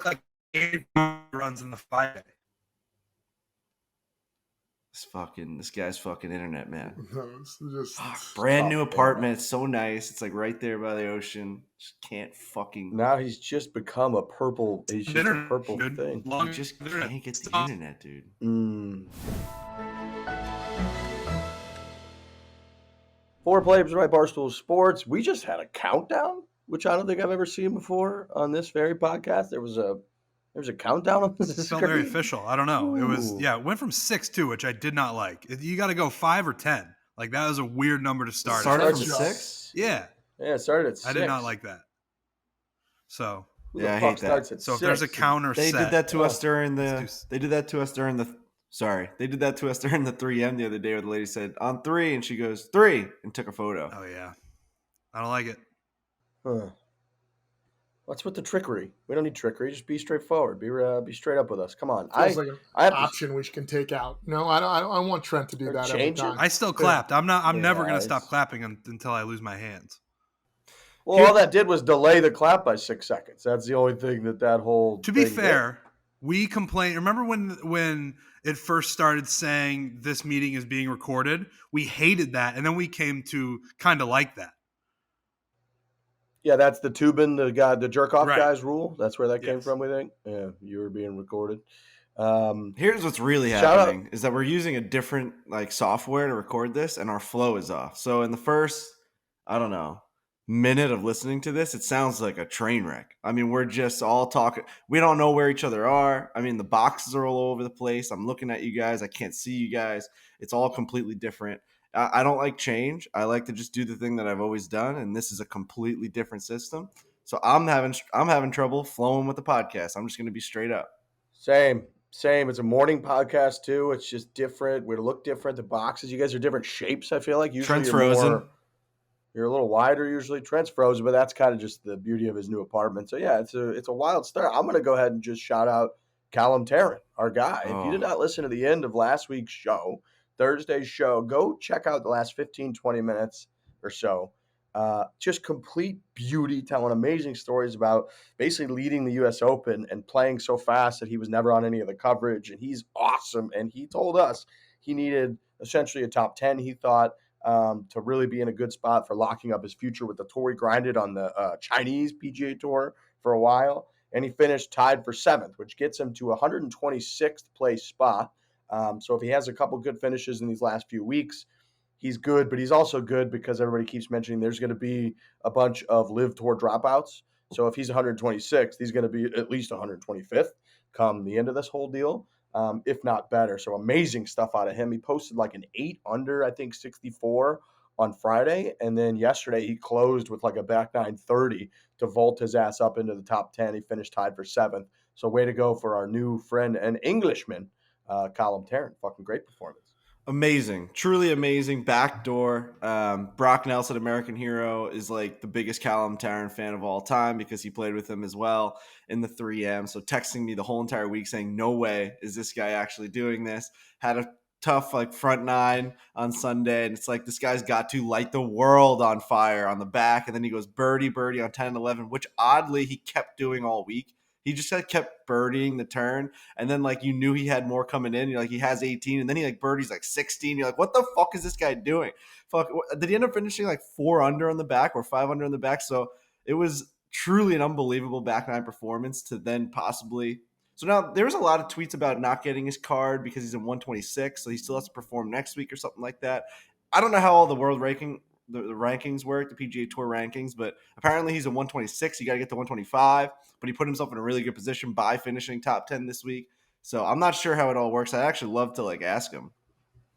like 8 runs in the 5-day. This guy's fucking internet, man. No, it's brand new apartment. It's so nice. It's like right there by the ocean. Just can't fucking. Now he's just become a purple. He's just a purple thing. You just can't get the internet, dude. Fore players by Barstool Sports. We just had a countdown, which I don't think I've ever seen before on this very podcast. There was a countdown on this. It felt very official. I don't know. It was it went from 6 too, which I did not like. You got to go 5 or 10. Like that was a weird number to start. Started from 6? Yeah. Yeah, it started at 6. I did not like that. So I hate that. So if there's a counter they set. Did that to us during the They did that to us during the 3M the other day where the lady said on 3 and she goes 3 and took a photo. Oh yeah. I don't like it. Huh. What's with the trickery? We don't need trickery. Just be straightforward. Be straight up with us. Come on. Feels like an option we can take out. No, I want Trent to do that every time. I still clapped. I'm never going to stop clapping until I lose my hands. Well, all that did was delay the clap by 6 seconds. That's the only thing that whole. To be fair, we complained. Remember when it first started saying this meeting is being recorded? We hated that, and then we came to kind of like that. Yeah, that's the Tubin, the jerk off guy's rule. That's where that came from, we think. Yeah, you were being recorded. Here's what's really happening is that we're using a different software to record this, and our flow is off. So in the first, minute of listening to this, it sounds like a train wreck. I mean, we're just all talking. We don't know where each other are. I mean, the boxes are all over the place. I'm looking at you guys. I can't see you guys. It's all completely different. I don't like change. I like to just do the thing that I've always done, and this is a completely different system. So I'm having trouble flowing with the podcast. I'm just going to be straight up. Same. It's a morning podcast too. It's just different. We look different. The boxes, you guys are different shapes. I feel like usually Trent's frozen. You're a little wider usually. Trent's frozen, but that's kind of just the beauty of his new apartment. So yeah, it's a wild start. I'm going to go ahead and just shout out Callum Tarren, our guy. If you did not listen to the end of last week's show, Thursday's show, go check out the last 15, 20 minutes or so. Just complete beauty, telling amazing stories about basically leading the U.S. Open and playing so fast that he was never on any of the coverage. And he's awesome. And he told us he needed essentially a top 10, he thought, to really be in a good spot for locking up his future with the tour. He grinded on the Chinese PGA Tour for a while. And he finished tied for 7th, which gets him to a 126th place spot. So if he has a couple good finishes in these last few weeks, he's good, but he's also good because everybody keeps mentioning there's going to be a bunch of LIV Tour dropouts. So if he's 126th, he's going to be at least 125th come the end of this whole deal, if not better. So amazing stuff out of him. He posted like an 8 under, I think 64 on Friday. And then yesterday he closed with like a back 930 to vault his ass up into the top 10. He finished tied for 7th. So way to go for our new friend and Englishman, Callum Tarren. Fucking great performance. Amazing. Truly amazing. Backdoor. Brock Nelson, American Hero, is like the biggest Callum Tarren fan of all time because he played with him as well in the 3M. So texting me the whole entire week saying, no way is this guy actually doing this. Had a tough front 9 on Sunday. And it's like this guy's got to light the world on fire on the back. And then he goes birdie on 10 and 11, which oddly he kept doing all week. He just kept birdieing the turn, and then you knew he had more coming in. You're like, he has 18, and then he birdies 16. You're like, what the fuck is this guy doing? Fuck, did he end up finishing 4 under on the back or 5 under on the back? So it was truly an unbelievable back 9 performance to then possibly. So now there was a lot of tweets about not getting his card because he's in 126, so he still has to perform next week or something like that. I don't know how all the world the rankings work, the PGA Tour rankings, but apparently he's a 126. You got to get to 125, but he put himself in a really good position by finishing top 10 this week. So I'm not sure how it all works. I'd actually love to ask him.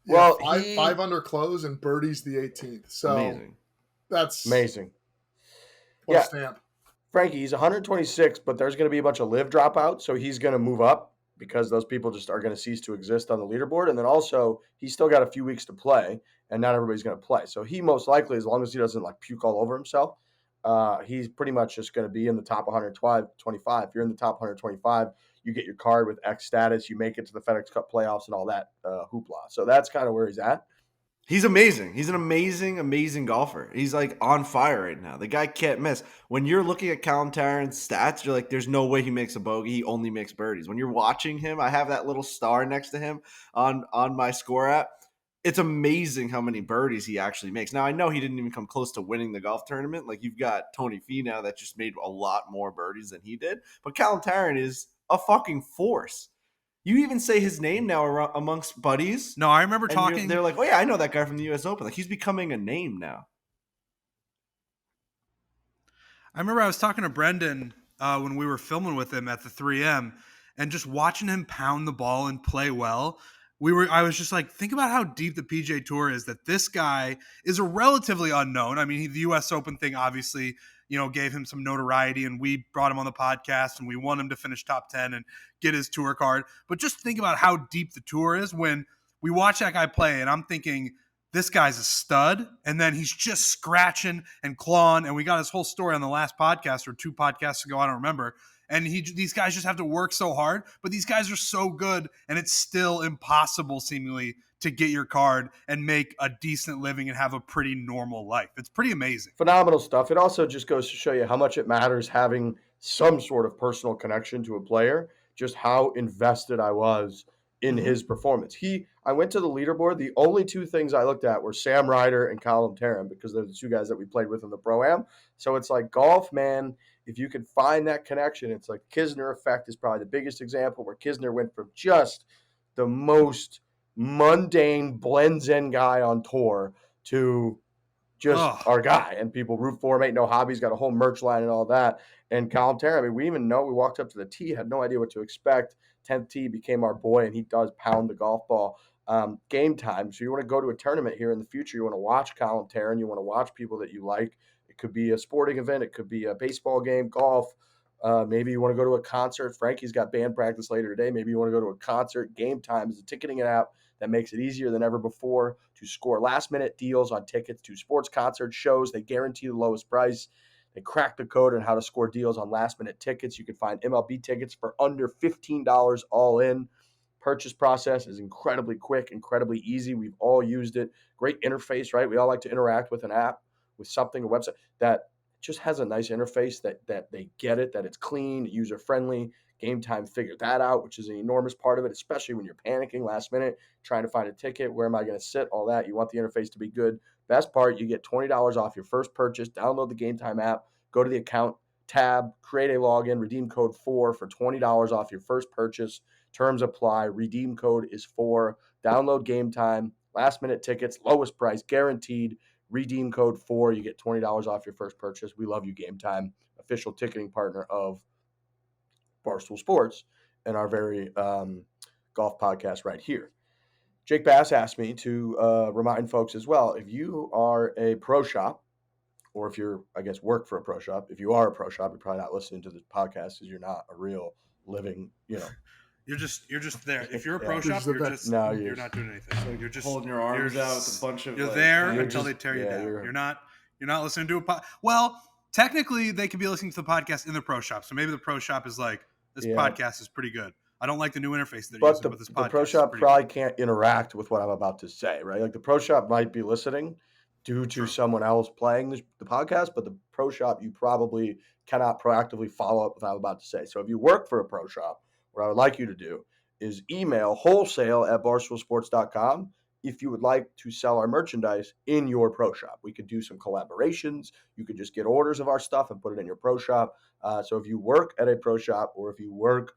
Yeah, well, 5 under close and birdies the 18th. So amazing. That's amazing. Stamp. Frankie, he's 126, but there's going to be a bunch of LIV dropouts, so he's going to move up because those people just are going to cease to exist on the leaderboard. And then also, he's still got a few weeks to play, and not everybody's going to play. So he most likely, as long as he doesn't puke all over himself, he's pretty much just going to be in the top 125. If you're in the top 125, you get your card with X status, you make it to the FedEx Cup playoffs and all that hoopla. So that's kind of where he's at. He's amazing. He's an amazing, amazing golfer. He's like on fire right now. The guy can't miss. When you're looking at Callum Tarren's stats, you're like, there's no way he makes a bogey. He only makes birdies. When you're watching him, I have that little star next to him on my score app. It's amazing how many birdies he actually makes. Now, I know he didn't even come close to winning the golf tournament. Like, you've got Tony Finau that just made a lot more birdies than he did. But Callum Tarren is a fucking force. You even say his name now amongst buddies. No, I remember talking. They're like, oh, yeah, I know that guy from the U.S. Open. Like, he's becoming a name now. I remember I was talking to Brendan when we were filming with him at the 3M, and just watching him pound the ball and play well. I was just like, think about how deep the PGA Tour is, that this guy is a relatively unknown. I mean, the U.S. Open thing obviously, gave him some notoriety, and we brought him on the podcast, and we want him to finish top 10 and get his tour card. But just think about how deep the tour is when we watch that guy play, and I'm thinking, this guy's a stud, and then he's just scratching and clawing, and we got his whole story on the last podcast or 2 podcasts ago, I don't remember. And these guys just have to work so hard, but these guys are so good, and it's still impossible, seemingly, to get your card and make a decent living and have a pretty normal life. It's pretty amazing. Phenomenal stuff. It also just goes to show you how much it matters having some sort of personal connection to a player, just how invested I was in his performance. I went to the leaderboard. The only 2 things I looked at were Sam Ryder and Callum Tarren, because they're the 2 guys that we played with in the Pro-Am. So it's like golf, man, if you can find that connection, it's like Kisner effect is probably the biggest example, where Kisner went from just the most mundane blends-in guy on tour to just our guy, and people root for him. Ain't no hobby. He's got a whole merch line and all that. And Callum Tarren, I mean, we walked up to the tee, had no idea what to expect. 10th tee became our boy, and he does pound the golf ball. Gametime. So you want to go to a tournament here in the future, you want to watch Callum Tarren, you want to watch people that you like. It could be a sporting event, it could be a baseball game, golf. Maybe you want to go to a concert. Frankie's got band practice later today. Maybe you want to go to a concert. Gametime is a ticketing app that makes it easier than ever before to score last-minute deals on tickets to sports, concerts, shows. They guarantee the lowest price. They crack the code on how to score deals on last-minute tickets. You can find MLB tickets for under $15 all in. Purchase process is incredibly quick, incredibly easy. We've all used it. Great interface, right? We all like to interact with an app, with something, a website that just has a nice interface, that they get it, that it's clean, user-friendly. Gametime figured that out, which is an enormous part of it, especially when you're panicking last minute, trying to find a ticket. Where am I going to sit? All that. You want the interface to be good. Best part, you get $20 off your first purchase. Download the Gametime app, go to the account tab, create a login, redeem code Fore for $20 off your first purchase. Terms apply. Redeem code is Fore. Download Gametime. Last minute tickets, lowest price, guaranteed. Redeem code Fore. You get $20 off your first purchase. We love you, Gametime, official ticketing partner of Barstool Sports and our very golf podcast right here. Jake Bass asked me to remind folks as well, if you are a pro shop, or if you're, I guess, work for a pro shop, if you are a pro shop, you're probably not listening to this podcast because you're not a real living, You're just there. If you're a pro shop, you're not doing anything. You're just holding your arms out with a bunch of. You're there until they tear you down. You're not listening to a Well, technically, they could be listening to the podcast in the pro shop. So maybe the pro shop is like, this podcast is pretty good. I don't like the new interface they're using, but this podcast. The pro shop probably can't interact with what I'm about to say, right? Like the pro shop might be listening due to someone else playing the podcast, but the pro shop, you probably cannot proactively follow up with what I'm about to say. So if you work for a pro shop, what I would like you to do is email wholesale@barstoolsports.com if you would like to sell our merchandise in your pro shop. We could do some collaborations. You could just get orders of our stuff and put it in your pro shop. So if you work at a pro shop, or if you work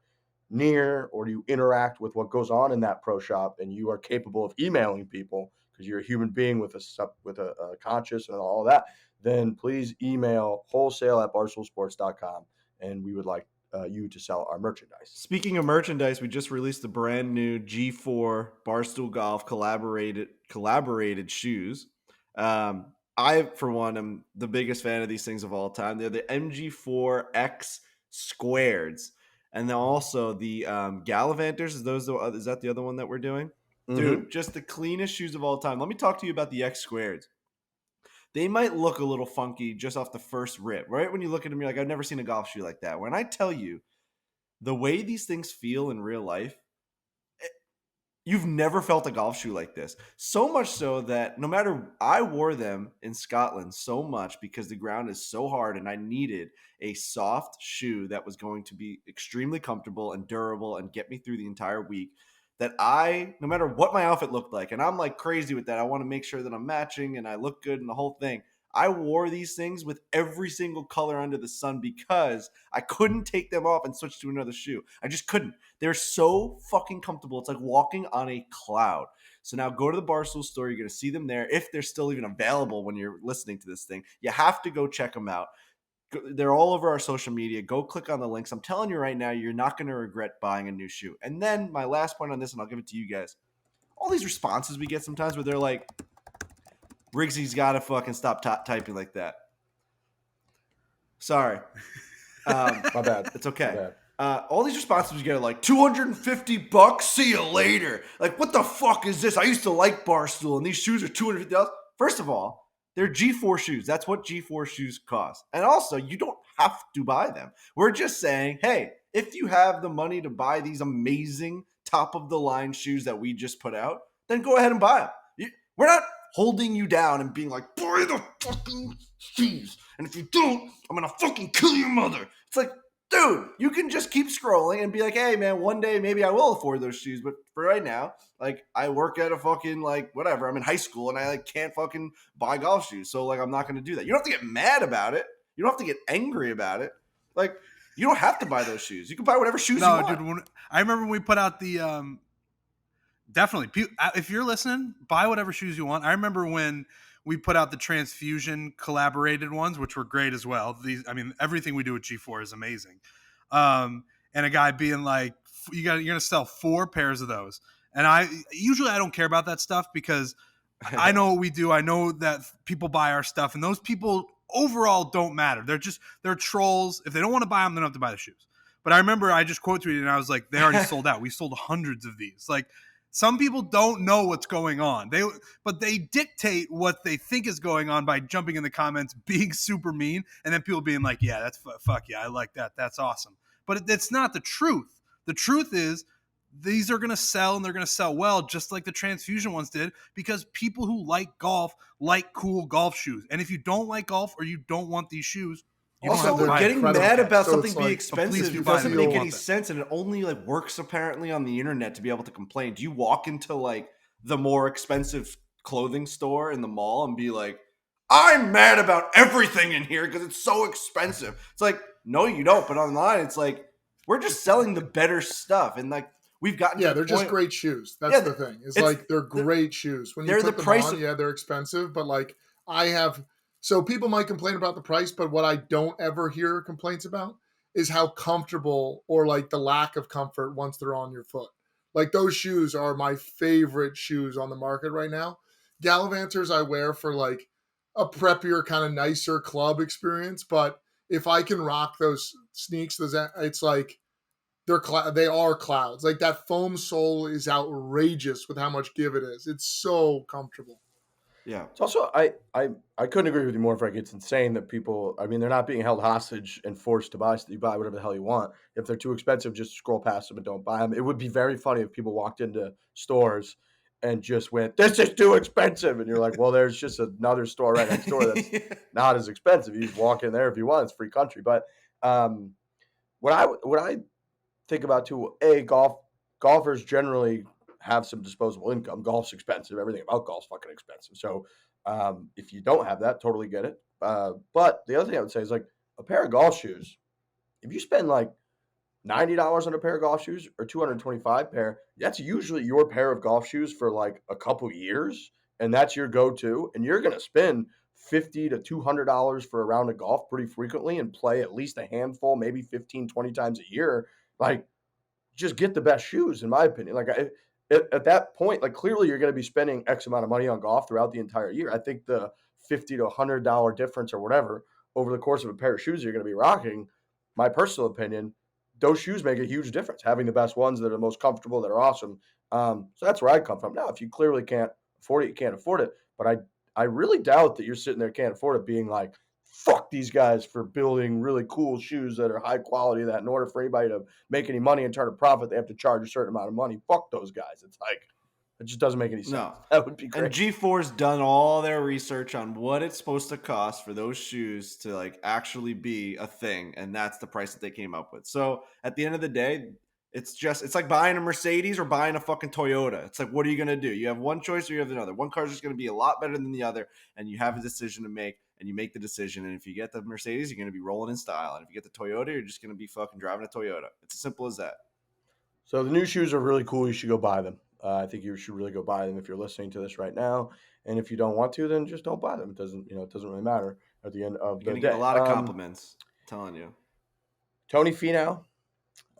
near, or you interact with what goes on in that pro shop, and you are capable of emailing people because you're a human being with a conscience and all that, then please email wholesale@barstoolsports.com, and we would like you to sell our merchandise. Speaking of merchandise, we just released the brand new G4 Barstool Golf collaborated shoes. I, for one, am the biggest fan of these things of all time. They're the MG4X Squareds. And then also the Gallivanters. Is that the other one that we're doing? Mm-hmm. Dude, just the cleanest shoes of all time. Let me talk to you about the X Squareds. They might look a little funky just off the first rip. Right when you look at them, you're like, I've never seen a golf shoe like that. When I tell you, the way these things feel in real life, You've never felt a golf shoe like this. So much so that no matter, I wore them in Scotland so much because the ground is so hard and I needed a soft shoe that was going to be extremely comfortable and durable and get me through the entire week, that no matter what my outfit looked like, and I'm like crazy with that. I want to make sure that I'm matching and I look good and the whole thing. I wore these things with every single color under the sun because I couldn't take them off and switch to another shoe. I just couldn't. They're so fucking comfortable. It's like walking on a cloud. So now go to the Barstool store. You're going to see them there. If they're still even available when you're listening to this thing, you have to go check them out. They're all over our social media. Go click on the links. I'm telling you right now, you're not going to regret buying a new shoe. And then my last point on this, and I'll give it to you guys. All these responses we get sometimes where they're like, Riggsy's got to fucking stop typing like that. Sorry. My bad. It's okay. My bad. All these responses we get are like, $250, see you later. Like, what the fuck is this? I used to like Barstool, and these shoes are $250. First of all, they're G4 shoes. That's what G4 shoes cost. And also, you don't have to buy them. We're just saying, hey, if you have the money to buy these amazing top-of-the-line shoes that we just put out, then go ahead and buy them. We're not holding you down and being like, buy the fucking shoes. And if you don't, I'm going to fucking kill your mother. It's like, dude, you can just keep scrolling and be like, hey, man, one day maybe I will afford those shoes. But for right now, like, I work at a fucking, like, whatever. I'm in high school and I, like, can't fucking buy golf shoes. So, like, I'm not going to do that. You don't have to get mad about it. You don't have to get angry about it. Like, you don't have to buy those shoes. You can buy whatever shoes you want. Dude, I remember when we put out the definitely, if you're listening, buy whatever shoes you want. I remember when we put out the Transfusion collaborated ones, which were great as well. Everything we do with G4 is amazing. And a guy being like, you're going to sell 4 pairs of those. And I don't care about that stuff because I know what we do. I know that people buy our stuff, and those people overall don't matter. They're trolls. If they don't want to buy them, they don't have to buy the shoes. But I remember I just quote tweeted and I was like, they already sold out. We sold hundreds of these. Like, some people don't know what's going on. But they dictate what they think is going on by jumping in the comments, being super mean, and then people being like, yeah, that's fuck yeah, I like that. That's awesome. But it's not the truth. The truth is these are going to sell, and they're going to sell well, just like the Transfusion ones did, because people who like golf like cool golf shoes. And if you don't like golf or you don't want these shoes, you also, don't have to buy getting incredible. mad about So something it's being like, expensive please doesn't buy them. make any Want them. sense, and it only like works apparently on the internet to be able to complain. Do you walk into like the more expensive clothing store in the mall and be like, I'm mad about everything in here because it's so expensive? It's like, no, you don't. But online, it's like, we're just selling the better stuff, and like we've gotten Yeah, to they're the just point- great shoes. That's the thing. It's like they're great shoes. When you they're put the them price on, of- yeah, they're expensive, but like so people might complain about the price, but what I don't ever hear complaints about is how comfortable or like the lack of comfort once they're on your foot. Like those shoes are my favorite shoes on the market right now. Gallivanters I wear for like a preppier kind of nicer club experience, but if I can rock those sneaks, it's like they are clouds. Like that foam sole is outrageous with how much give it is. It's so comfortable. Yeah. It's also I couldn't agree with you more, Frank. It's insane that people. I mean, they're not being held hostage and forced to buy. So you buy whatever the hell you want. If they're too expensive, just scroll past them and don't buy them. It would be very funny if people walked into stores and just went, "This is too expensive," and you're like, "Well, there's just another store right next door that's not as expensive. You just walk in there if you want. It's free country." But what I think about too, golfers generally have some disposable income. Golf's expensive. Everything about golf's fucking expensive. So if you don't have that, totally get it. But the other thing I would say is like a pair of golf shoes. If you spend like $90 on a pair of golf shoes or $225 pair, that's usually your pair of golf shoes for like a couple years, and that's your go-to. And you're gonna spend $50 to $200 for a round of golf pretty frequently and play at least a handful, maybe 15, 20 times a year. Like, just get the best shoes, in my opinion. Like, at that point, like clearly you're going to be spending X amount of money on golf throughout the entire year. I think the $50 to $100 difference or whatever over the course of a pair of shoes you're going to be rocking, my personal opinion, those shoes make a huge difference. Having the best ones that are the most comfortable, that are awesome. So that's where I come from. Now, if you clearly can't afford it, you can't afford it. But I really doubt that you're sitting there can't afford it being like, fuck these guys for building really cool shoes that are high quality, that in order for anybody to make any money and turn a profit, they have to charge a certain amount of money. Fuck those guys. It's like, It just doesn't make any sense. No. That would be great. And G4's done all their research on what it's supposed to cost for those shoes to like actually be a thing, and that's the price that they came up with. So at the end of the day, it's like buying a Mercedes or buying a fucking Toyota. It's like, what are you gonna do? You have one choice or you have another. One car's just gonna be a lot better than the other, and you have a decision to make, and you make the decision. And if you get the Mercedes, you're gonna be rolling in style, and if you get the Toyota, you're just gonna be fucking driving a Toyota. It's as simple as that. So the new shoes are really cool. You should go buy them. I think you should really go buy them if you're listening to this right now. And if you don't want to, then just don't buy them. It doesn't really matter at the end of You're the gonna day. get a lot of compliments. I'm telling you. Tony Finau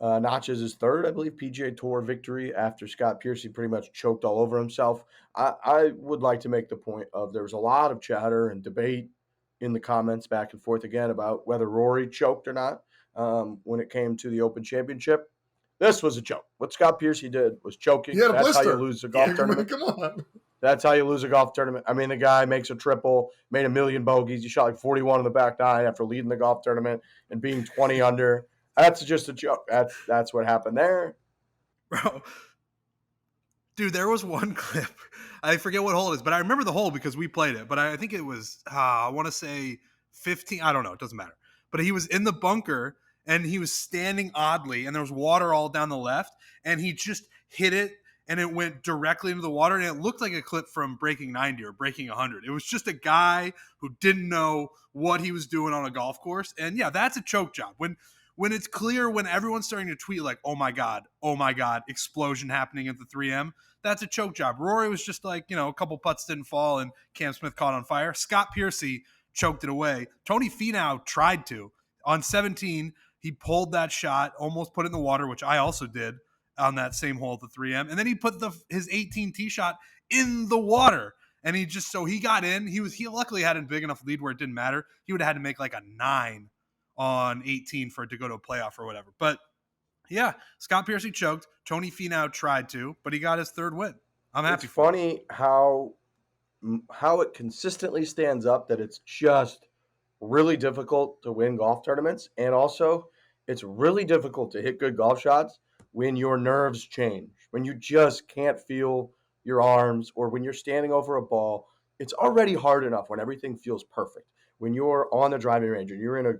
notches his third, I believe, PGA Tour victory after Scott Piercy pretty much choked all over himself. I would like to make the point of there was a lot of chatter and debate in the comments back and forth again about whether Rory choked or not when it came to the Open Championship. This was a joke. What Scott Piercy did was choking. He had a That's blister. how you lose a golf tournament. Come on. That's how you lose a golf tournament. I mean, the guy makes a triple, made a million bogeys. He shot like 41 on the back nine after leading the golf tournament and being 20 under. That's just a joke. That's what happened there. Bro. Dude, there was one clip. I forget what hole it is, but I remember the hole because we played it. But I think it was, I want to say 15. I don't know. It doesn't matter. But he was in the bunker and he was standing oddly and there was water all down the left. And he just hit it and it went directly into the water. And it looked like a clip from Breaking 90 or Breaking 100. It was just a guy who didn't know what he was doing on a golf course. And yeah, that's a choke job. When it's clear, when everyone's starting to tweet like, oh my God, explosion happening at the 3M, that's a choke job. Rory was just like, a couple putts didn't fall and Cam Smith caught on fire. Scott Piercy choked it away. Tony Finau tried to. On 17, he pulled that shot, almost put it in the water, which I also did on that same hole at the 3M. And then he put his 18 tee shot in the water. And he got in. He luckily had a big enough lead where it didn't matter. He would have had to make like a 9 on 18 for it to go to a playoff or whatever. But yeah, Scott Piercy choked. Tony Finau tried to, but he got his third win. I'm happy. It's funny how it consistently stands up that it's just really difficult to win golf tournaments. And also it's really difficult to hit good golf shots when your nerves change, when you just can't feel your arms, or when you're standing over a ball. It's already hard enough when everything feels perfect. When you're on the driving range and you're in a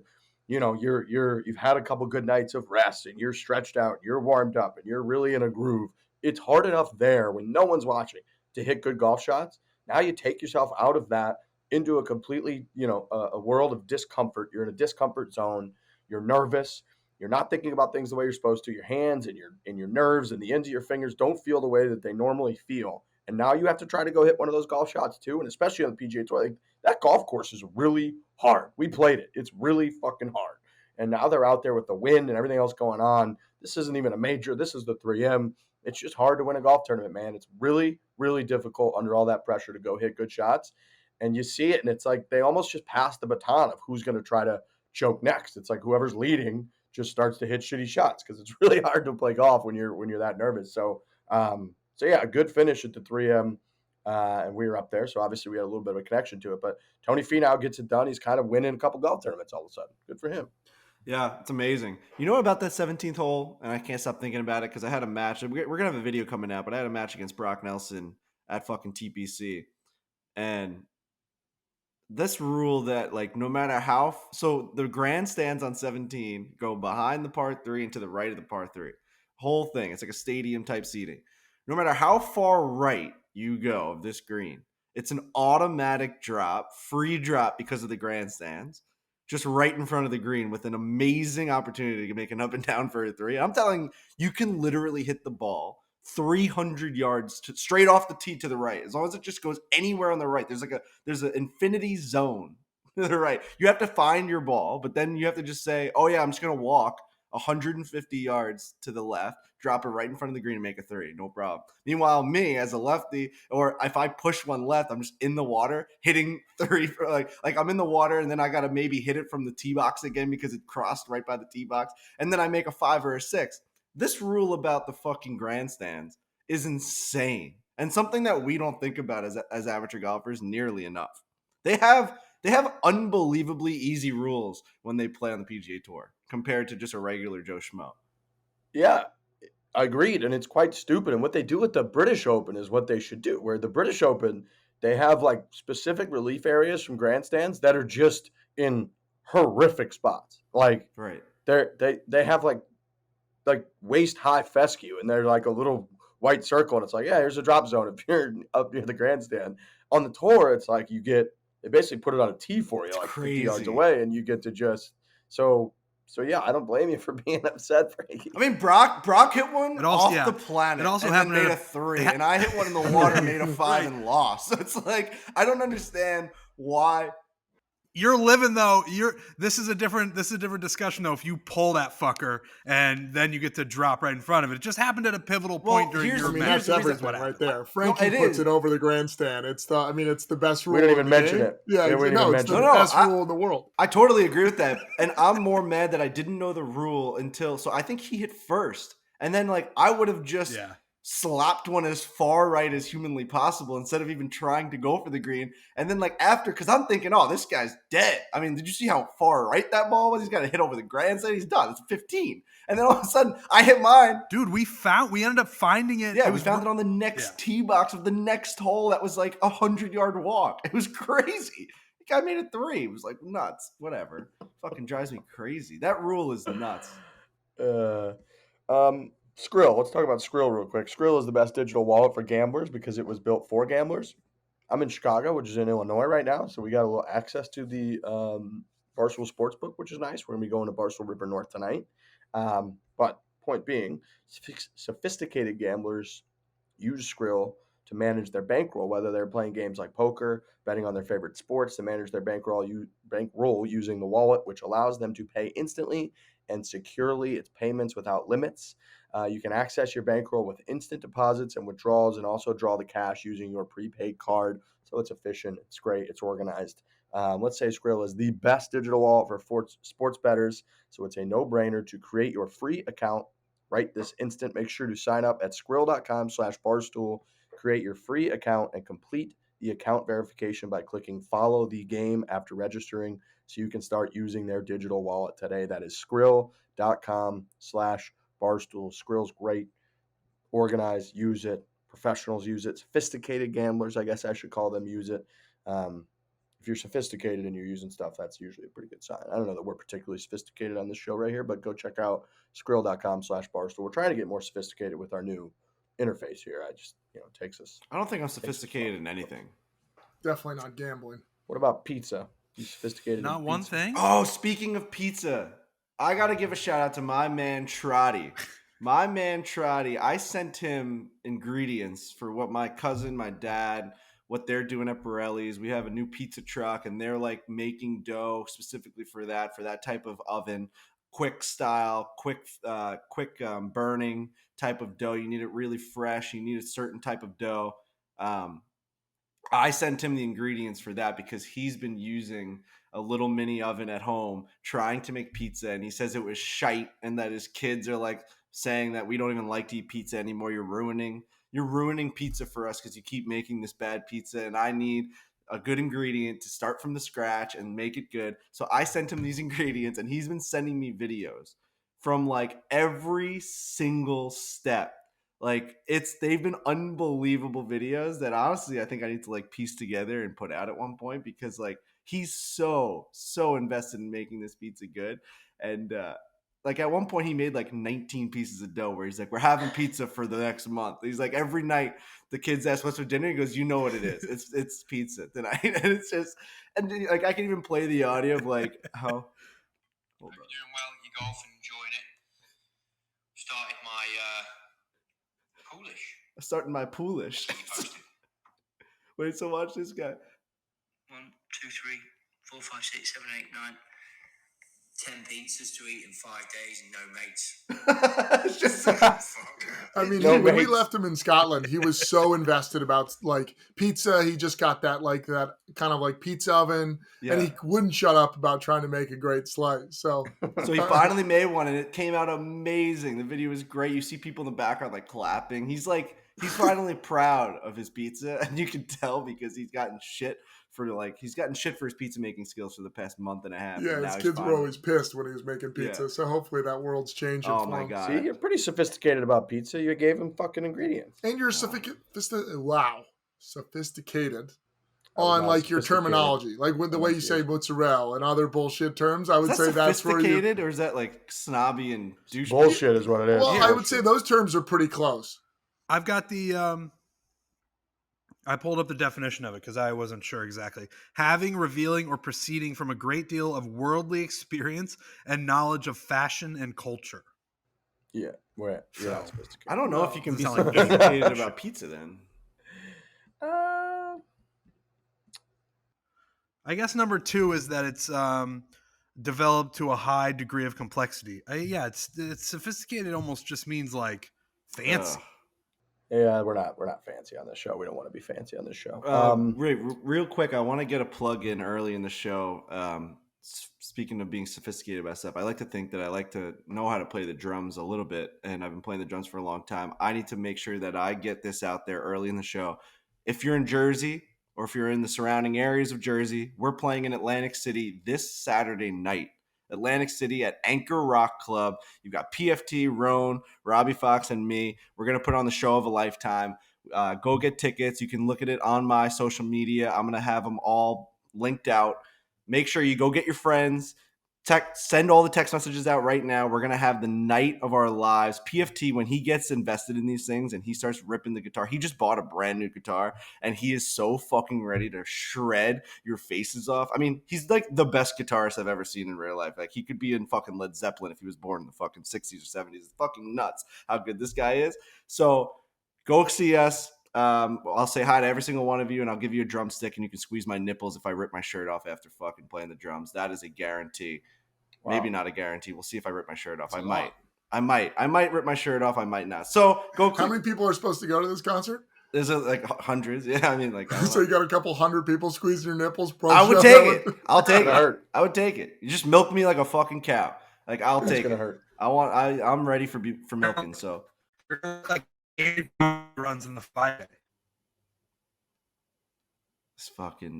you've had a couple good nights of rest and you're stretched out, you're warmed up, and you're really in a groove. It's hard enough there when no one's watching to hit good golf shots. Now you take yourself out of that into a completely, a world of discomfort. You're in a discomfort zone. You're nervous. You're not thinking about things the way you're supposed to. Your hands and your nerves and the ends of your fingers don't feel the way that they normally feel. And now you have to try to go hit one of those golf shots too. And especially on the PGA Tour, like, that golf course is really hard. We played it. It's really fucking hard. And now they're out there with the wind and everything else going on. This isn't even a major. This is the 3M. It's just hard to win a golf tournament, man. It's really, really difficult under all that pressure to go hit good shots. And you see it, and it's like they almost just pass the baton of who's going to try to choke next. It's like whoever's leading just starts to hit shitty shots because it's really hard to play golf when you're that nervous. So yeah, a good finish at the 3M. And we were up there, so obviously we had a little bit of a connection to it. But Tony Finau gets it done. He's kind of winning a couple golf tournaments all of a sudden. Good for him. Yeah, it's amazing. You know about that 17th hole? And I can't stop thinking about it because I had a match. We're going to have a video coming out, but I had a match against Brock Nelson at fucking TPC. And this rule that, like, no matter how – so the grandstands on 17 go behind the par 3 and to the right of the par 3. Whole thing. It's like a stadium-type seating. No matter how far right you go of this green, it's an automatic drop, free drop because of the grandstands, just right in front of the green with an amazing opportunity to make an up and down for a 3. I'm telling you can literally hit the ball 300 yards straight off the tee to the right. As long as it just goes anywhere on the right, there's an infinity zone to the right. You have to find your ball, but then you have to just say, oh yeah, I'm just going to walk 150 yards to the left, drop it right in front of the green and make a 3. No problem. Meanwhile, me as a lefty, or if I push one left, I'm just in the water hitting 3 for like I'm in the water and then I got to maybe hit it from the tee box again because it crossed right by the tee box. And then I make a 5 or a 6. This rule about the fucking grandstands is insane. And something that we don't think about as amateur golfers nearly enough. They have unbelievably easy rules when they play on the PGA Tour compared to just a regular Joe Schmo. Yeah. Agreed, and it's quite stupid. And what they do with the British Open is what they should do. Where the British Open, they have like specific relief areas from grandstands that are just in horrific spots. Like Right. they have like waist high fescue, and they're like a little white circle, and it's like, yeah, here's a drop zone if you're up near the grandstand. On the tour, it's like they basically put it on a tee for you, It's like 50 crazy. yards away, and you get to just so yeah, I don't blame you for being upset, Frankie. I mean, Brock hit one off the planet. It also and happened then made at a 3, and I hit one in the water, made a 5, Right. and lost. So it's like I don't understand why. You're living though. This is a different discussion though. If you pull that fucker and then you get to drop right in front of it, it just happened at a pivotal point during your match. That's everything right there. Frankie puts it over the grandstand. It's the best rule. We don't even mention it. Yeah, we don't even mention the best rule in the world. I totally agree with that, and I'm more mad that I didn't know the rule until. So I think he hit first, and then like I would have just. Yeah. Slapped one as far right as humanly possible instead of even trying to go for the green. And then like after, because I'm thinking, oh, this guy's dead. I mean, did you see how far right that ball was? He's got to hit over the grandstand. He's done. It's 15. And then all of a sudden, I hit mine. Dude, we ended up finding it. Yeah, we found it on the next tee box of the next hole. That was like 100-yard walk. It was crazy. The guy made a 3. It was like nuts. Whatever. Fucking drives me crazy. That rule is nuts. Skrill. Let's talk about Skrill real quick. Skrill is the best digital wallet for gamblers because it was built for gamblers. I'm in Chicago, which is in Illinois right now, so we got a little access to the Barstool Sportsbook, which is nice. We're going to be going to Barstool River North tonight. But point being, sophisticated gamblers use Skrill to manage their bankroll, whether they're playing games like poker, betting on their favorite sports, to manage their bankroll using the wallet, which allows them to pay instantly and securely. It's payments without limits. You can access your bankroll with instant deposits and withdrawals, and also draw the cash using your prepaid card. So it's efficient, it's great, it's organized. Let's say Skrill is the best digital wallet for sports bettors, so it's a no-brainer to create your free account right this instant. Make sure to sign up at skrill.com/barstool, create your free account, and complete the account verification by clicking follow the game after registering, so you can start using their digital wallet today. That is skrill.com/Barstool. Skrill's great. Organized, use it. Professionals use it. Sophisticated gamblers, I guess I should call them, use it. If you're sophisticated and you're using stuff, that's usually a pretty good sign. I don't know that we're particularly sophisticated on this show right here, but go check out skrill.com/Barstool. We're trying to get more sophisticated with our new interface here. I just, it takes us. I don't think I'm sophisticated in anything. Definitely not gambling. What about pizza? You sophisticated? Not one thing. Oh, speaking of pizza, I got to give a shout out to my man Trotty. My man Trotty, I sent him ingredients for what my cousin, my dad, what they're doing at Borelli's. We have a new pizza truck, and they're like making dough specifically for that type of oven, quick style, quick burning type of dough. You need it really fresh. You need a certain type of dough. I sent him the ingredients for that because he's been using a little mini oven at home trying to make pizza, and he says it was shite, and that his kids are like saying that we don't even like to eat pizza anymore. You're ruining pizza for us because you keep making this bad pizza, and I need a good ingredient to start from the scratch and make it good. So I sent him these ingredients, and he's been sending me videos from like every single step. Like they've been unbelievable videos that honestly I think I need to like piece together and put out at one point, because like he's so invested in making this pizza good. And like at one point he made like 19 pieces of dough where he's like, we're having pizza for the next month. He's like, every night the kids ask what's for dinner. He goes, you know what it is. It's pizza tonight. And it's just, and like I can even play the audio of like how. Hope you're doing well at your golf and enjoying it. Started my Polish. Starting my Polish. Wait, so watch this guy. 1, 2, 3, 4, 5, 6, 7, 8, 9. 10 pizzas to eat in 5 days and no mates. It's just I mean, No when we mates. left him in Scotland, he was so invested about like pizza. He just got that kind of like pizza oven, and he wouldn't shut up about trying to make a great slice. So he finally made one, and it came out amazing. The video was great. You see people in the background like clapping. He's like He's finally proud of his pizza, and you can tell because he's gotten shit for his pizza making skills for the past month and a half. Yeah, and his now kids were always pissed when he was making pizza. Yeah. So hopefully that world's changing Oh for my him. god! See, you're pretty sophisticated about pizza. You gave him fucking ingredients. And you're sophisticated I was on not like your sophisticated terminology, like with the way you say mozzarella and other bullshit terms. I Is would that say that's where you. sophisticated, or is that like snobby and douchey? Bullshit is what it is. Well, Yeah. I would say those terms are pretty close. I've got the I pulled up the definition of it because I wasn't sure exactly. Having, revealing, or proceeding from a great deal of worldly experience and knowledge of fashion and culture. Yeah, you're not sophisticated. I don't know if you can be Doesn't sound like sophisticated about pizza then. I guess number 2 is that it's developed to a high degree of complexity. It's sophisticated. Almost just means like fancy. Yeah, we're not fancy on this show. We don't want to be fancy on this show. Real quick, I want to get a plug in early in the show. Speaking of being sophisticated about stuff, I like to think that I like to know how to play the drums a little bit, and I've been playing the drums for a long time. I need to make sure that I get this out there early in the show. If you're in Jersey, or if you're in the surrounding areas of Jersey, we're playing in Atlantic City this Saturday night. Atlantic City at Anchor Rock Club. You've got PFT, Roan, Robbie Fox, and me. We're going to put on the show of a lifetime. Go get tickets. You can look at it on my social media. I'm going to have them all linked out. Make sure you go get your friends. Send all the text messages out right now. We're going to have the night of our lives. PFT, when he gets invested in these things and he starts ripping the guitar, he just bought a brand new guitar and he is so fucking ready to shred your faces off. I mean, he's like the best guitarist I've ever seen in real life. Like, he could be in fucking Led Zeppelin if he was born in the fucking 60s or 70s. It's fucking nuts how good this guy is. So go see us. I'll say hi to every single one of you, and I'll give you a drumstick, and you can squeeze my nipples if I rip my shirt off after fucking playing the drums. That is a guarantee. Wow. Maybe not a guarantee. We'll see if I rip my shirt off. I might rip my shirt off. I might not. So go. How many people are supposed to go to this concert? There's like hundreds. Yeah, I mean, like. So you got a couple hundred people squeezing your nipples. I would take it. I'll take it. I would take it. You just milk me like a fucking cow. Like, I'll take it. It's gonna hurt. I'm ready for milking. So. Like 8 runs in the 5 day.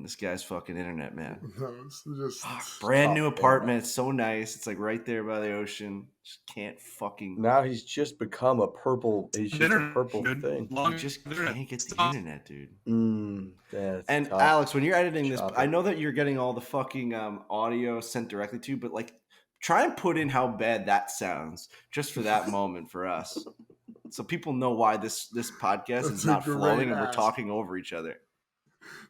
This guy's fucking internet, man. No, it's just brand new apartment. It's so nice. It's like right there by the ocean. Just can't fucking. Now he's just become a purple. He's just a purple thing. You just can't get the internet, dude. And tough. Alex, when you're editing this, I know that you're getting all the fucking audio sent directly to you, but like, try and put in how bad that sounds just for that moment for us, so people know why this podcast is not flowing and we're talking over each other.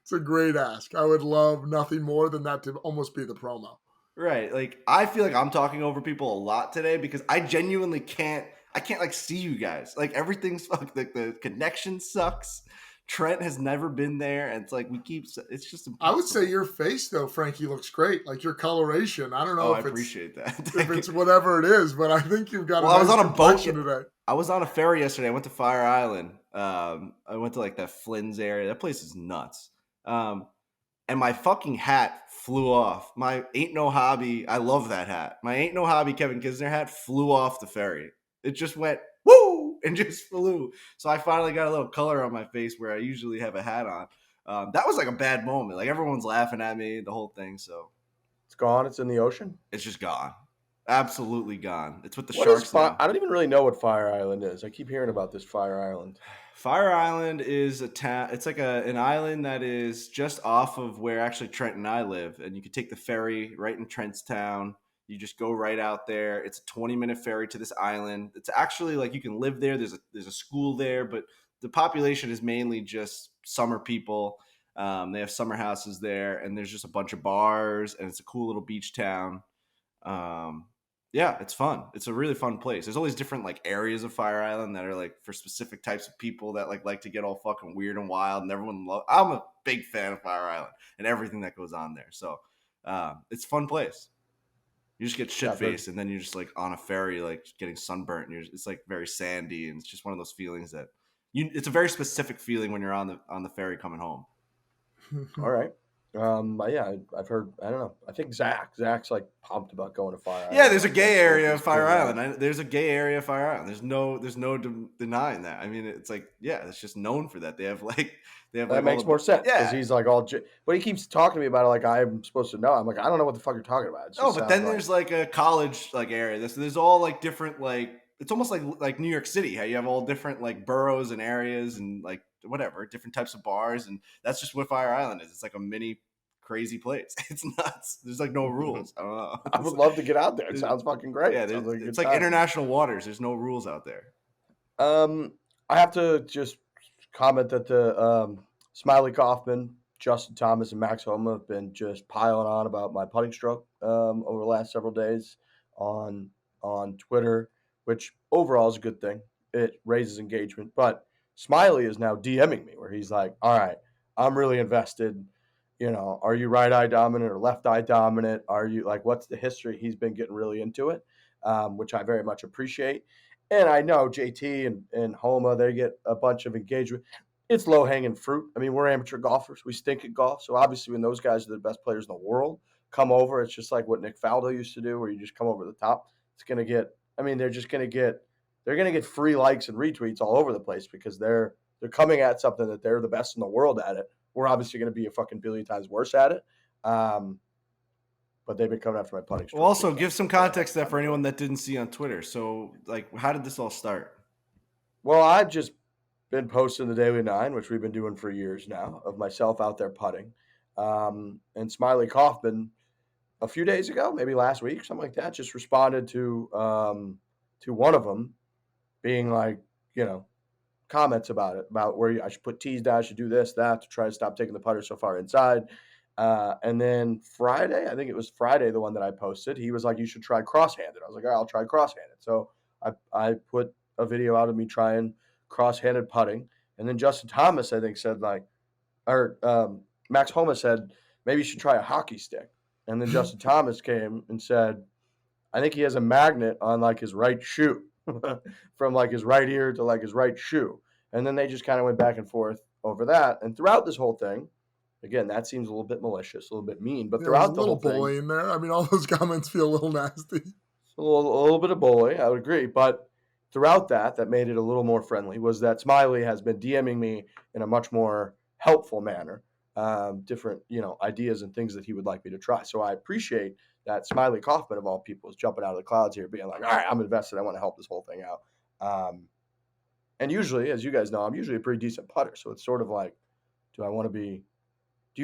It's a great ask. I would love nothing more than that to almost be the promo. Right. Like, I feel like I'm talking over people a lot today because I genuinely can't like see you guys. Like, everything's fucked. Like, the connection sucks. Trent has never been there. And it's like, it's just impossible. I would say your face though, Frankie, looks great. Like, your coloration. I don't know if I appreciate that. if it's whatever it is, but I think you've got I was on a boat today. I was on a ferry yesterday. I went to Fire Island. I went to like that Flynn's area. That place is nuts. And my fucking hat flew off. My Ain't No Hobby. I love that hat. My Ain't No Hobby Kevin Kisner hat flew off the ferry. It just went woo and just flew. So I finally got a little color on my face where I usually have a hat on. That was like a bad moment. Like, everyone's laughing at me, the whole thing. So it's gone. It's in the ocean. It's just gone. Absolutely gone. It's with the sharks now. I don't even really know what Fire Island is. I keep hearing about this Fire Island. Fire Island is a town. It's like an island that is just off of where actually Trent and I live. And you can take the ferry right in Trent's town. You just go right out there. It's a 20-minute ferry to this island. It's actually like you can live there. There's a school there, but the population is mainly just summer people. They have summer houses there, and there's just a bunch of bars, and it's a cool little beach town. Yeah, it's fun. It's a really fun place. There's all these different like areas of Fire Island that are like for specific types of people that like to get all fucking weird and wild, and everyone I'm a big fan of Fire Island and everything that goes on there. So it's a fun place. You just get shit faced, and then you're just like on a ferry, like getting sunburnt, and it's like very sandy, and it's just one of those feelings it's a very specific feeling when you're on the ferry coming home. All right. Yeah, I've heard. I don't know. I think Zach's like pumped about going to Fire Island. Yeah, there's a Like, gay area of it's pretty Fire wild. Island. There's a gay area of Fire Island. There's no denying that. I mean, it's like, yeah, it's just known for that. They have like That all makes the more sense because yeah. he's like but he keeps talking to me about it like I'm supposed to know. I'm like, I don't know what the fuck you're talking about. It Oh, just but sounds then like there's like a college like area. There's all like different like it's almost like New York City. How you have all different like boroughs and areas and like whatever different types of bars, and that's just what Fire Island is. It's like a mini crazy place. It's nuts. There's like no rules. I don't know. I would love to get out there. It sounds fucking great. Yeah, It sounds like a it's good like time. international waters. There's no rules out there. I have to just comment that the Smiley Kaufman, Justin Thomas, and Max Homa have been just piling on about my putting stroke over the last several days on Twitter, which overall is a good thing. It raises engagement. But Smiley is now DMing me where he's like, "All right, I'm really invested. You know, are you right eye dominant or left eye dominant? Are you like, what's the history?" He's been getting really into it, which I very much appreciate. And I know JT and Homa, they get a bunch of engagement. It's low hanging fruit. I mean, we're amateur golfers. We stink at golf. So obviously, when those guys are the best players in the world come over, it's just like what Nick Faldo used to do, where you just come over the top. It's going to get, I mean, they're going to get free likes and retweets all over the place because they're coming at something that they're the best in the world at it. We're obviously going to be a fucking billion times worse at it. But they've been coming after my putting stroke. Well, also give some context there for anyone that didn't see on Twitter. So, like, how did this all start? Well, I've just been posting the Daily Nine, which we've been doing for years now, of myself out there putting. And Smiley Kaufman, a few days ago, maybe last week, something like that, just responded to one of them, being like, you know, comments about it, about where I should put tees down, I should do this, that, to try to stop taking the putter so far inside. And then Friday, I think it was Friday, the one that I posted, he was like, you should try cross-handed. I was like, all right, I'll try cross-handed. So I put a video out of me trying cross-handed putting. And then Justin Thomas, I think, said like, or Max Homa said, maybe you should try a hockey stick. And then Justin Thomas came and said, I think he has a magnet on like his right shoe from like his right ear to like his right shoe. And then they just kind of went back and forth over that. And throughout this whole thing, again, that seems a little bit malicious, a little bit mean, but There's throughout a the little whole thing, bully in there. I mean, all those comments feel a little nasty. a little bit of bully, I would agree. But throughout that made it a little more friendly was that Smiley has been DMing me in a much more helpful manner, different, ideas and things that he would like me to try. So I appreciate that Smiley Kaufman, of all people, is jumping out of the clouds here, being like, all right, I'm invested. I want to help this whole thing out. And usually, as you guys know, I'm usually a pretty decent putter. So it's sort of like, do you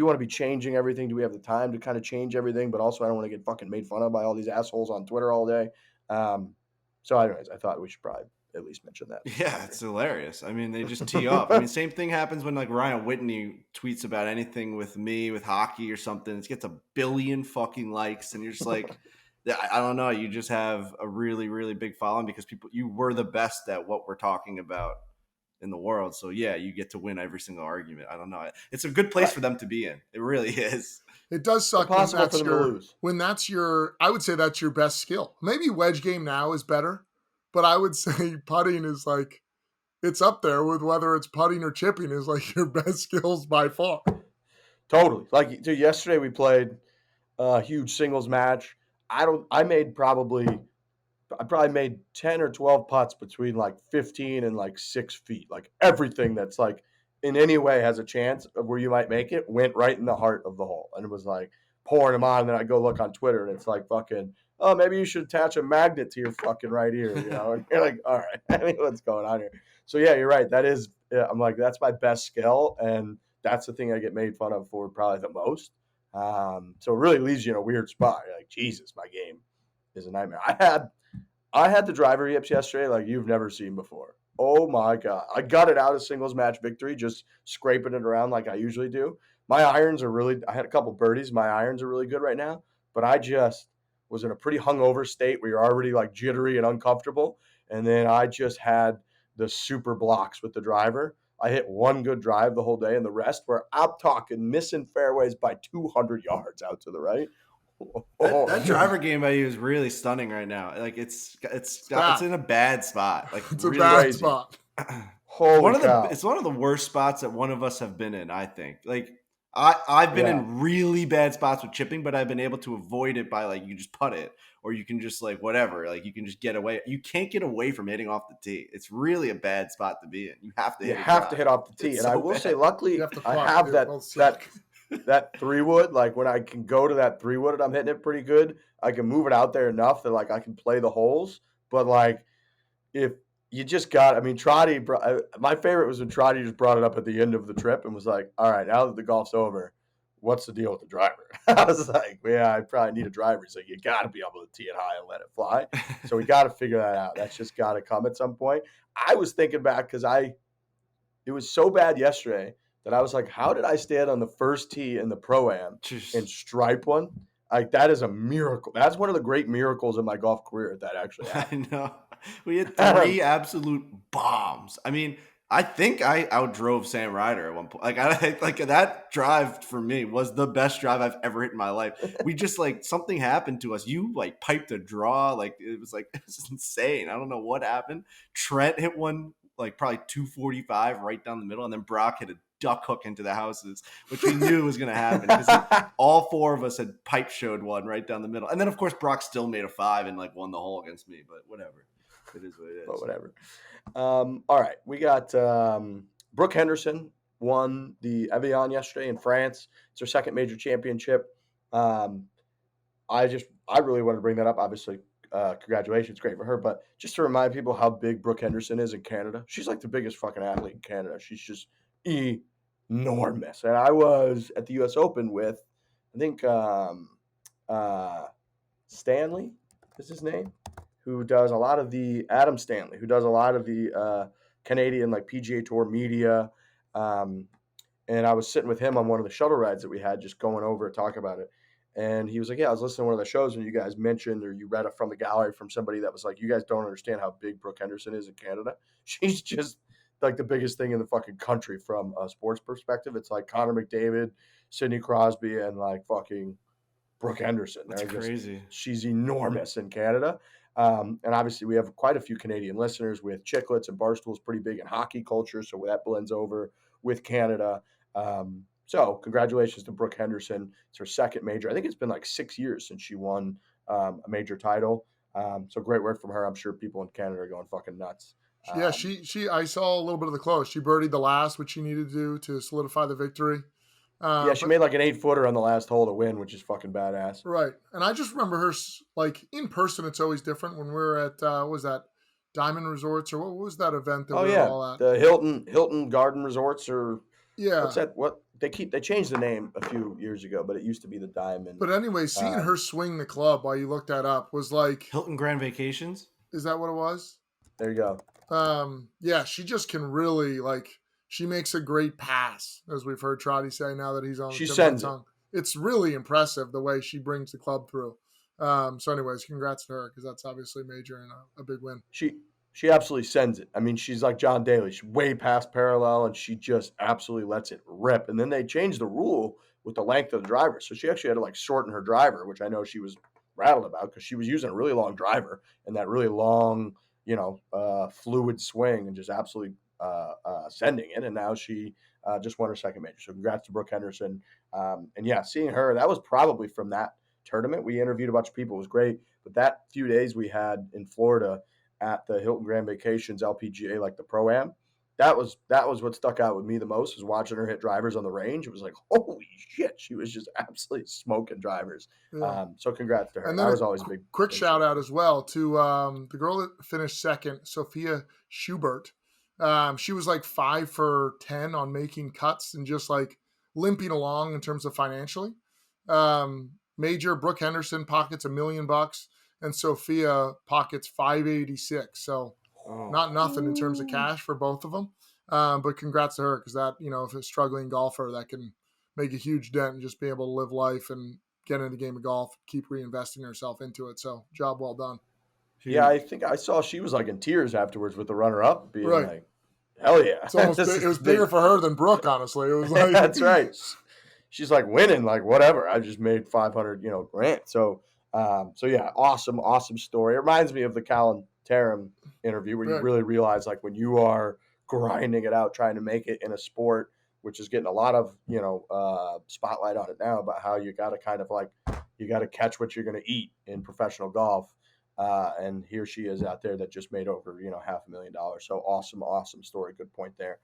want to be changing everything? Do we have the time to kind of change everything? But also, I don't want to get fucking made fun of by all these assholes on Twitter all day. So anyways, I thought we should probably at least mention that. Yeah, it's hilarious. I mean, they just tee up. I mean, same thing happens when like Ryan Whitney tweets about anything with me, with hockey or something. It gets a billion fucking likes, and you're just like, I don't know. You just have a really, really big following because you were the best at what we're talking about in the world. So yeah, you get to win every single argument. I don't know. It's a good place for them to be in. It really is. It does suck Impossible for them to lose. when that's I would say that's your best skill. Maybe wedge game now is better, but I would say putting is like, it's up there with whether it's putting or chipping is like your best skills by far. Totally. Like, dude, yesterday we played a huge singles match. I probably made 10 or 12 putts between like 15 and like 6 feet. Like everything that's like in any way has a chance of where you might make it went right in the heart of the hole. And it was like pouring them on. And then I go look on Twitter and it's like fucking, oh, maybe you should attach a magnet to your fucking right ear, And you're like, all right, I mean, what's going on here? So yeah, you're right. I'm like, that's my best skill. And that's the thing I get made fun of for probably the most. So it really leaves you in a weird spot. You're like, Jesus, my game is a nightmare. I had the driver yips yesterday like you've never seen before. Oh my God. I got it out of singles match victory, just scraping it around like I usually do. I had a couple birdies. My irons are really good right now, but I just was in a pretty hungover state where you're already like jittery and uncomfortable. And then I just had the super blocks with the driver. I hit one good drive the whole day, and the rest were, I'm talking, missing fairways by 200 yards out to the right. That driver game by you is really stunning right now. Like it's in a bad spot. Like It's really a bad crazy. spot. Holy cow. It's one of the worst spots that one of us have been in, I think. Like I've been Yeah. in really bad spots with chipping, but I've been able to avoid it by like you just putt it, or you can just like whatever, like you can just get away. You can't get away from hitting off the tee. It's really a bad spot to be in. You have to You hit. have to hit off the tee, It's and I so will say, bad. luckily, You have to I putt, have dude. that Both suck. that 3-wood. Like when I can go to that 3-wood and I'm hitting it pretty good, I can move it out there enough that like I can play the holes. But like if you just got, I mean, Trotty, my favorite was when Trotty just brought it up at the end of the trip and was like, "All right, now that the golf's over, what's the deal with the driver?" I was like, "Well, yeah, I probably need a driver." He's like, "You got to be able to tee it high and let it fly." So we got to figure that out. That's just got to come at some point. I was thinking back because it was so bad yesterday that I was like, how did I stand on the first tee in the Pro-Am and stripe one? Like, that is a miracle. That's one of the great miracles in my golf career that actually happened. I know. We had 3 absolute bombs. I mean, I think I outdrove Sam Ryder at one point. Like that drive for me was the best drive I've ever hit in my life. We just like something happened to us. You like piped a draw. Like it was insane. I don't know what happened. Trent hit one like probably 245 right down the middle, and then Brock hit a duck hook into the houses, which we knew was going to happen because all 4 of us had pipe showed one right down the middle. And then of course Brock still made a 5 and like won the hole against me, but whatever. It is what it is. But whatever. All right. We got Brooke Henderson won the Evian yesterday in France. It's her second major championship. I really wanted to bring that up. Obviously, congratulations. Great for her. But just to remind people how big Brooke Henderson is in Canada. She's like the biggest fucking athlete in Canada. She's just enormous. And I was at the U.S. Open with, I think, Stanley is his name, who does a lot of the Adam Stanley, who does a lot of the Canadian like PGA Tour media. And I was sitting with him on one of the shuttle rides that we had, just going over and talking about it. And he was like, "Yeah, I was listening to one of the shows when you guys mentioned, or you read it from the gallery from somebody that was like, you guys don't understand how big Brooke Henderson is in Canada. She's just like the biggest thing in the fucking country from a sports perspective. It's like Connor McDavid, Sidney Crosby, and like fucking Brooke Henderson. That's crazy. She's enormous in Canada." And obviously, we have quite a few Canadian listeners with Chicklets, and Barstool is pretty big in hockey culture, so that blends over with Canada. So congratulations to Brooke Henderson. It's her second major. I think it's been like 6 years since she won a major title. So great work from her. I'm sure people in Canada are going fucking nuts. Yeah, she. I saw a little bit of the close. She birdied the last, which she needed to do to solidify the victory. Yeah, she made like an 8-footer on the last hole to win, which is fucking badass. Right. And I just remember her, like, in person, it's always different. When we were at, what was that, Diamond Resorts, or what was that event that we were all at? The Hilton Garden Resorts, or Yeah. what's that? What they changed the name a few years ago, but it used to be the Diamond. But anyway, seeing her swing the club while you looked that up was like, Hilton Grand Vacations. Is that what it was? There you go. Yeah, she just can really, like, she makes a great pass, as we've heard Trotty say now that he's on the tip of the tongue. It's really impressive the way she brings the club through. So anyways, congrats to her, because that's obviously major and a big win. She absolutely sends it. I mean, she's like John Daly. She's way past parallel, and she just absolutely lets it rip. And then they changed the rule with the length of the driver. So she actually had to like shorten her driver, which I know she was rattled about because she was using a really long driver and that really long, fluid swing and just absolutely sending it. And now she just won her second major. So congrats to Brooke Henderson. And yeah, seeing her, that was probably from that tournament. We interviewed a bunch of people. It was great. But that few days we had in Florida at the Hilton Grand Vacations LPGA, like the Pro-Am, that was what stuck out with me the most, was watching her hit drivers on the range. It was like, holy shit, she was just absolutely smoking drivers. Yeah. So congrats to her. And that was always a big quick shout out as well to the girl that finished second, Sophia Schubert. She was like 5 for 10 on making cuts and just like limping along in terms of financially. Major Brooke Henderson pockets $1 million, and Sophia pockets 586. So not nothing in terms of cash for both of them. But congrats to her, because that, if a struggling golfer, that can make a huge dent and just be able to live life and get into the game of golf, keep reinvesting herself into it. So job well done. Yeah, I think I saw she was like in tears afterwards with the runner-up, being like, "Hell yeah!" It's almost it was bigger for her than Brooke, honestly. It was like that's right. She's like winning, like whatever. I just made 500, grand. So yeah, awesome story. It reminds me of the Callum Tarren interview, where you really realize, like, when you are grinding it out, trying to make it in a sport which is getting a lot of spotlight on it now, about how you got to kind of like you got to catch what you're going to eat in professional golf. And here she is out there that just made over $500,000. So awesome story. Good point there.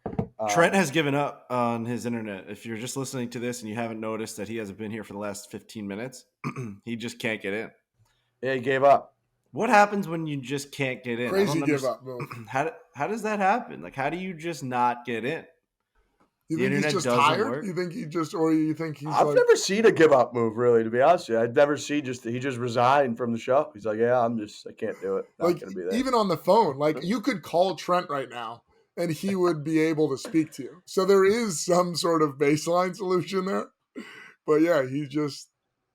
Trent has given up on his internet. If you're just listening to this and you haven't noticed that he hasn't been here for the last 15 minutes, he just can't get in. Yeah, he gave up. What happens when you just can't get in? Crazy give up move. How does that happen? Like, how do you just not get in? You The think he's internet just doesn't tired? work? You think he just, or you think he's I've like, never seen a give up move, really, to be honest with you. I've never seen he just resigned from the show. He's like, yeah, I can't do it. Not like gonna be there. even on the phone, like you could call Trent right now and he would be able to speak to you. So there is some sort of baseline solution there. But yeah, he just,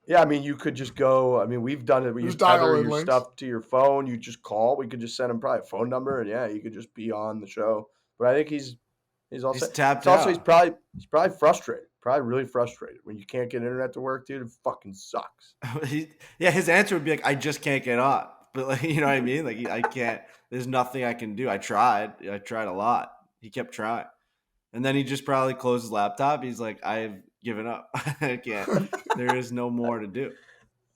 Yeah, I mean, you could just go. I mean, we've done it. You Just tether dial in your links. stuff to your phone. You just call. We could just send him probably a phone number, and yeah, you could just be on the show. But I think he's also He's tapped it's also out. he's probably frustrated. Probably really frustrated when you can't get internet to work, dude. It fucking sucks. His answer would be like, I just can't get on. But like, you know what I mean? Like, I can't. There's nothing I can do. I tried a lot. He kept trying, and then he just probably closed his laptop. He's like, I've given up. I can't. There is no more to do.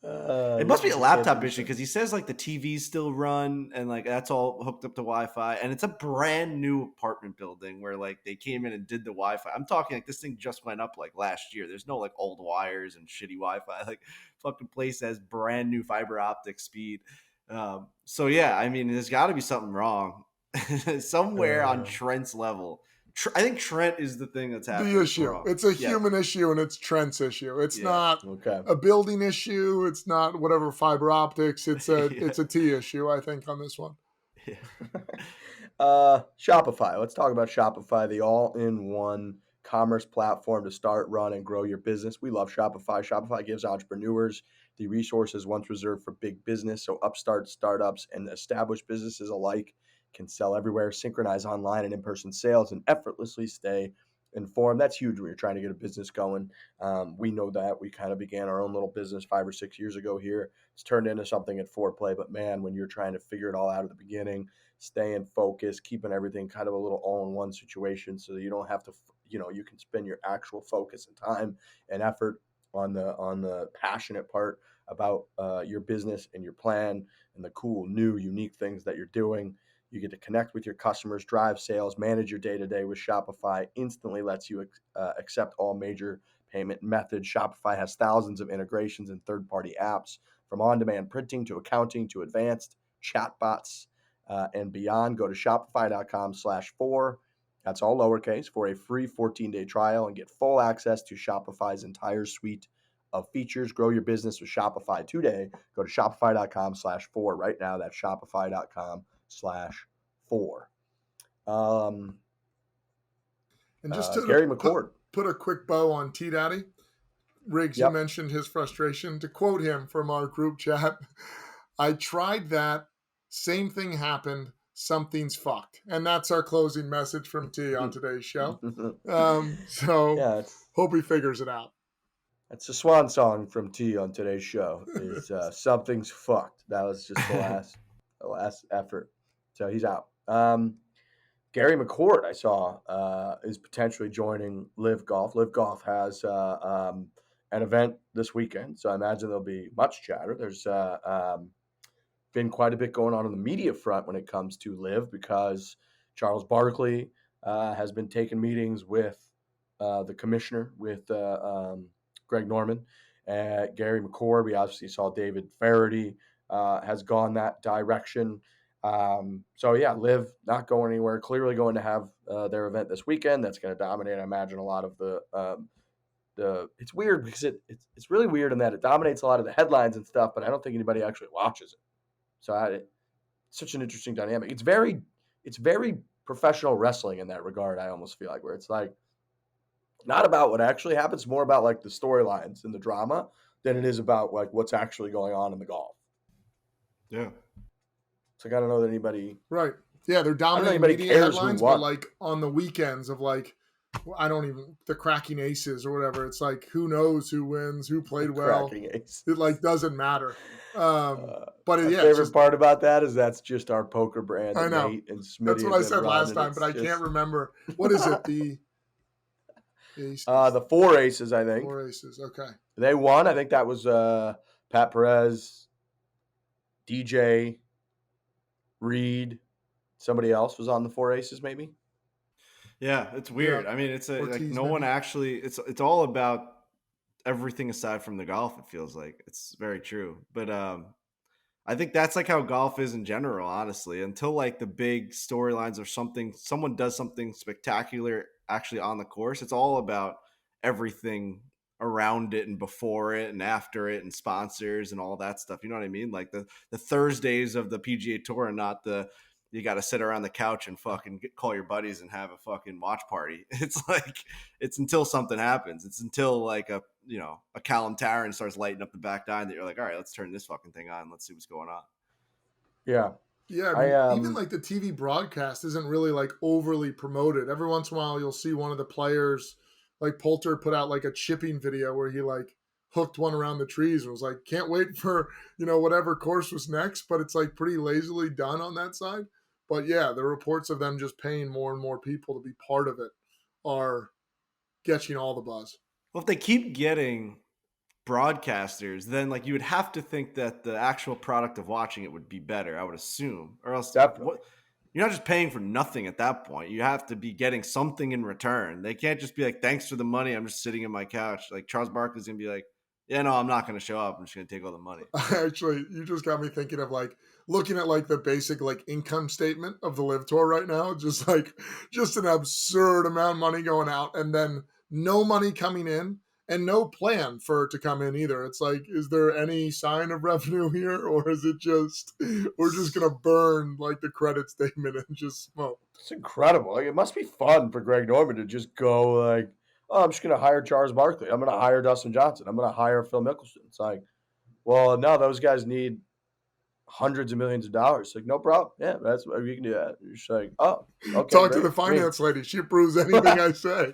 It must be a laptop issue because he says like the TVs still run and like that's all hooked up to Wi-Fi, and it's a brand new apartment building where like they came in and did the Wi-Fi. I'm talking like this thing just went up like last year. There's no like old wires and shitty Wi-Fi. Like fucking place has brand new fiber optic speed. So yeah, I mean, there's got to be something wrong somewhere on Trent's level. I think Trent is the thing that's happening. the issue. wrong. It's a Yeah. human issue and it's Trent's issue. It's not Okay. a building issue. It's not whatever fiber optics. It's a Yeah. it's a T issue, I think, on this one. Shopify. Let's talk about Shopify, the all-in-one commerce platform to start, run, and grow your business. We love Shopify. Shopify gives entrepreneurs the resources once reserved for big business, so upstarts, startups, and established businesses alike can sell everywhere, synchronize online and in-person sales, and effortlessly stay informed. That's huge when you're trying to get a business going. We know that. We kind of began our own little business 5 or 6 years ago here. It's turned into something at Foreplay, but man, when you're trying to figure it all out at the beginning, staying focused, keeping everything kind of a little all-in-one situation so that you don't have to, you can spend your actual focus and time and effort on the passionate part about your business and your plan and the cool, new, unique things that you're doing. You get to connect with your customers, drive sales, manage your day-to-day with Shopify. Instantly lets you accept all major payment methods. Shopify has thousands of integrations and third-party apps, from on-demand printing to accounting to advanced chatbots and beyond. Go to shopify.com/Fore. That's all lowercase for a free 14-day trial and get full access to Shopify's entire suite of features. Grow your business with Shopify today. Go to shopify.com/Fore right now. That's shopify.com/Fore. And just to Gary McCord. put a quick bow on T Daddy. Riggs, Yep. you mentioned his frustration. To quote him from our group chat, I tried that. Same thing happened. Something's fucked. And that's our closing message from T on today's show. So Yeah, hope he figures it out. that's the swan song from T on today's show. Is something's fucked. That was just the last effort. So he's out. Gary McCord, I saw, is potentially joining LIV Golf. LIV Golf has an event this weekend, so I imagine there'll be much chatter. There's been quite a bit going on the media front when it comes to LIV because Charles Barkley has been taking meetings with the commissioner, with Greg Norman, Gary McCord. We obviously saw David Faraday has gone that direction. So yeah, LIV not going anywhere. Clearly going to have their event this weekend. That's going to dominate, I imagine, a lot of the. It's weird because it's really weird in that it dominates a lot of the headlines and stuff, but I don't think anybody actually watches it. So it's such an interesting dynamic. It's very professional wrestling in that regard. I almost feel like where it's like not about what actually happens, more about like the storylines and the drama than it is about like what's actually going on in the golf. Yeah. So I don't know that anybody. Right. Yeah, they're dominating anybody media cares who headlines, won. but like on the weekends of like, the cracking aces or whatever. It's like, who knows who wins, who played well. Cracking ace. It like doesn't matter. But My favorite part about that is that's just our poker brand. I know. Nate and Smitty That's what I have been said last running. time, but I It's can't just- remember. What is it? Aces. The Fore Aces, I think. 4 aces. Okay. They won. I think that was Pat Perez, DJ, Reed. Somebody else was on the Fore Aces, maybe. Yeah, it's weird. Yeah. I mean, it's like Ortiz, no one maybe. actually. It's all about everything aside from the golf. It feels like it's very true. But I think that's like how golf is in general, honestly. Until like the big storylines or something, someone does something spectacular actually on the course. It's all about everything around it and before it and after it and sponsors and all that stuff. You know what I mean? Like the Thursdays of the PGA Tour and not the you got to sit around the couch and fucking call your buddies and have a fucking watch party. It's like it's until something happens. It's until like a Callum Tarren starts lighting up the back nine that you're like, all right, let's turn this fucking thing on. Let's see what's going on. Yeah. Yeah, even like the TV broadcast isn't really like overly promoted. Every once in a while, you'll see one of the players, like Poulter, put out like a chipping video where he like hooked one around the trees and was like, "Can't wait for whatever course was next." But it's like pretty lazily done on that side. But yeah, the reports of them just paying more and more people to be part of it are catching all the buzz. Well, if they keep getting broadcasters, then like you would have to think that the actual product of watching it would be better, I would assume, or else Definitely. you're not just paying for nothing at that point. You have to be getting something in return. They can't just be like, thanks for the money, I'm just sitting in my couch. Like Charles Barkley's gonna be like, yeah, no, I'm not gonna show up, I'm just gonna take all the money. Actually, you just got me thinking of like looking at like the basic like income statement of the LIV Tour right now. Just an absurd amount of money going out, and then no money coming in, and no plan for it to come in either. It's like, is there any sign of revenue here, or is it just we're just gonna burn like the credit statement and just smoke? It's incredible. Like, it must be fun for Greg Norman to just go like, oh, I'm just going to hire Charles Barkley. I'm going to hire Dustin Johnson. I'm going to hire Phil Mickelson. It's like, well, no, those guys need hundreds of millions of dollars. Like, no problem. Yeah, that's what you can do that. You're just like, oh, okay. Talk to great. the finance lady. She approves anything I say.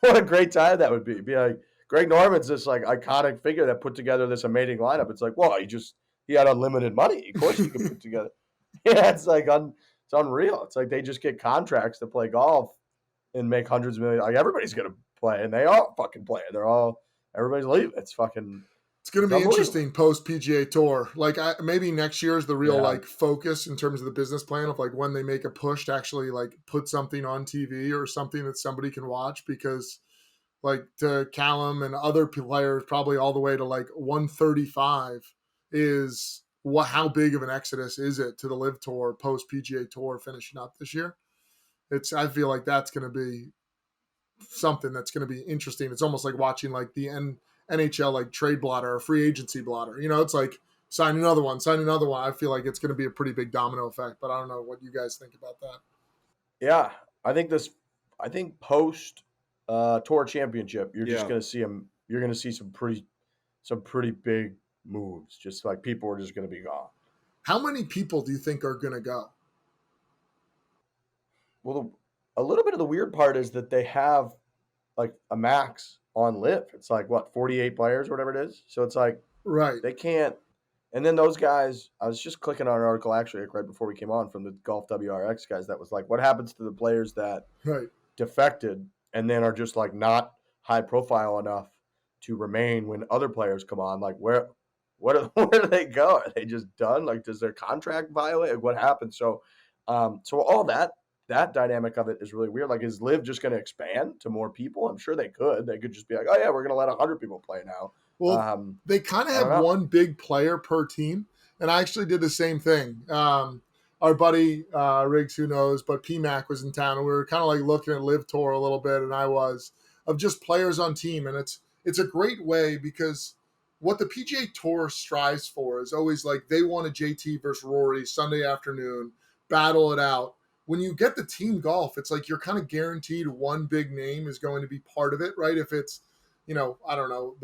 What a great time that would be. Be like, Greg Norman's this like iconic figure that put together this amazing lineup. It's like, well, he had unlimited money. Of course he could put together. Yeah, it's like it's unreal. It's like they just get contracts to play golf and make hundreds of millions. Like everybody's gonna play, and they are fucking playing. Everybody's leaving. It's fucking. It's going to be interesting post PGA Tour. Like maybe next year is the real like focus in terms of the business plan of like when they make a push to actually like put something on TV or something that somebody can watch, because like to Callum and other players probably all the way to like 135 is how big of an exodus is it to the LIV Tour post PGA Tour finishing up this year? I feel like that's going to be something that's going to be interesting. It's almost like watching like the NHL like trade blotter or free agency blotter. It's like sign another one. I feel like it's going to be a pretty big domino effect, but I don't know what you guys think about that. Yeah, I think post tour championship, you're just going to see them. You're going to see some pretty big moves. Just like people are just going to be gone. How many people do you think are going to go? Well, a little bit of the weird part is that they have like a max on LIV. It's like what, 48 players or whatever it is. So it's like, right, they can't. And then those guys, I was just clicking on an article actually like right before we came on from the Golf WRX guys that was like, what happens to the players that defected and then are just like not high profile enough to remain when other players come on? Like where do they go? Are they just done? Like, does their contract violate? Like, what happens? So all that dynamic of it is really weird. Like, is LIV just going to expand to more people? I'm sure they could. They could just be like, oh yeah, we're going to let 100 people play now. Well, they kind of have one big player per team, and I actually did the same thing. Our buddy Riggs, who knows, but PMAC was in town, and we were kind of like looking at LIV Tour a little bit, and I was of just players on team, and it's a great way because what the PGA Tour strives for is always like they want a JT versus Rory Sunday afternoon, battle it out. When you get the team golf, it's like you're kind of guaranteed one big name is going to be part of it, right? If it's I don't know,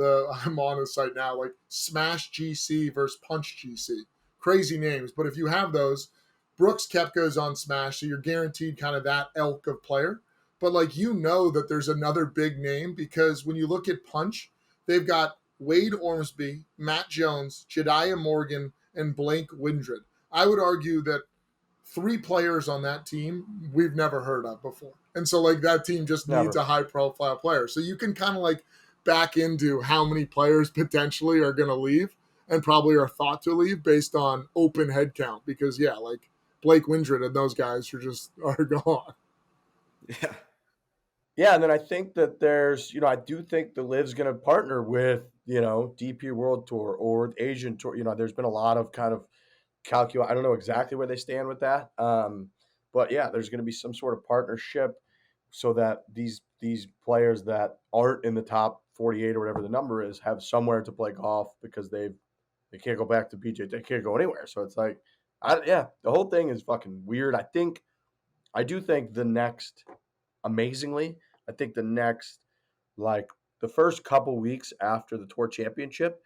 I'm on the site now, like Smash GC versus Punch GC. Crazy names. But if you have those, Brooks Koepka's on Smash, so you're guaranteed kind of that elk of player. But like, that there's another big name because when you look at Punch, they've got Wade Ormsby, Matt Jones, Jediah Morgan, and Blake Windred. I would argue that 3 players on that team we've never heard of before. And so like that team just needs Never. a high profile player. So you can kind of like back into how many players potentially are going to leave and probably are thought to leave based on open head count. Because yeah, like Blake Windred and those guys are gone. Yeah. Yeah, and then I think that there's, I do think the LIV's going to partner with, DP World Tour or Asian Tour. There's been a lot of kind of calculate. I don't know exactly where they stand with that, but yeah, there's going to be some sort of partnership so that these players that aren't in the top 48 or whatever the number is have somewhere to play golf because they can't go back to PGA. They can't go anywhere. So it's like, the whole thing is fucking weird. I do think amazingly, I think the next, like the first couple weeks after the tour championship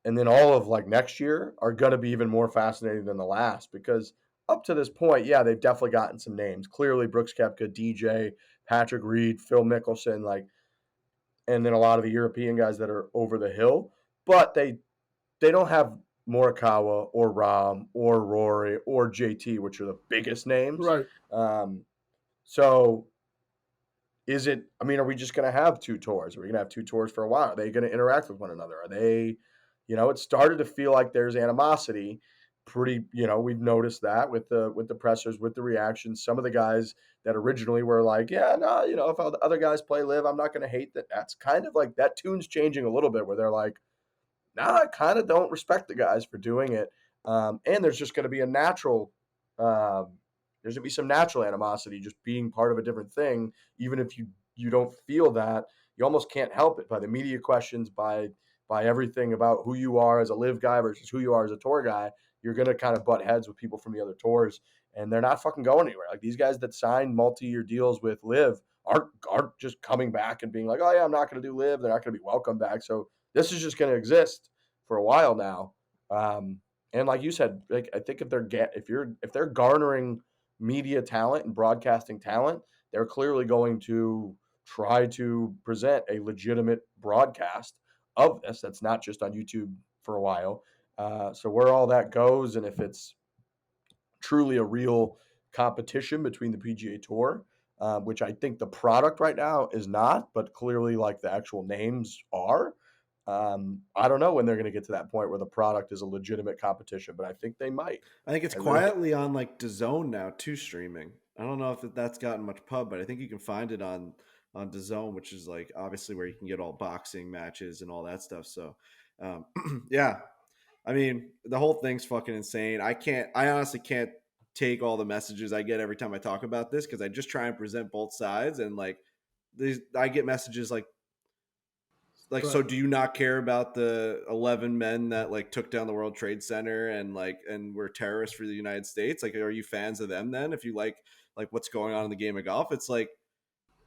and then all of like next year are going to be even more fascinating than the last because up to this point, yeah, they've definitely gotten some names. Clearly Brooks Koepka, DJ, Patrick Reed, Phil Mickelson, and then a lot of the European guys that are over the hill, but they don't have Morikawa or Rahm or Rory or JT, which are the biggest names. Right. So are we just going to have two tours? Are we going to have two tours for a while? Are they going to interact with one another? Are they, it started to feel like there's animosity. We've noticed that with the pressers, with the reactions. Some of the guys that originally were like, yeah, no, if all the other guys play LIV, I'm not going to hate that. That's kind of like that tune's changing a little bit where they're like, nah, I kind of don't respect the guys for doing it. And there's just going to be a natural, there's going to be some natural animosity just being part of a different thing. Even if you don't feel that, you almost can't help it by the media questions, by everything about who you are as a LIV guy versus who you are as a tour guy. You're going to kind of butt heads with people from the other tours, and they're not fucking going anywhere. Like these guys that signed multi-year deals with LIV aren't just coming back and being like, oh yeah, I'm not going to do LIV. They're not going to be welcome back. So this is just going to exist for a while now. And like you said, like I think if they're garnering media talent and broadcasting talent, they're clearly going to try to present a legitimate broadcast of this that's not just on YouTube for a while. So where all that goes, and if it's truly a real competition between the PGA Tour, which I think the product right now is not, but clearly like the actual names are. I don't know when they're going to get to that point where the product is a legitimate competition, but I think they might. I think it's quietly on like DAZN now too, streaming. I don't know if that's gotten much pub, but I think you can find it on DAZN, which is like obviously where you can get all boxing matches and all that stuff. So, yeah, I mean the whole thing's fucking insane. I honestly can't take all the messages I get every time I talk about this because I just try and present both sides, and like I get messages like, so do you not care about the 11 men that like took down the World Trade Center and were terrorists for the United States? Like, are you fans of them then? If you like what's going on in the game of golf, it's like,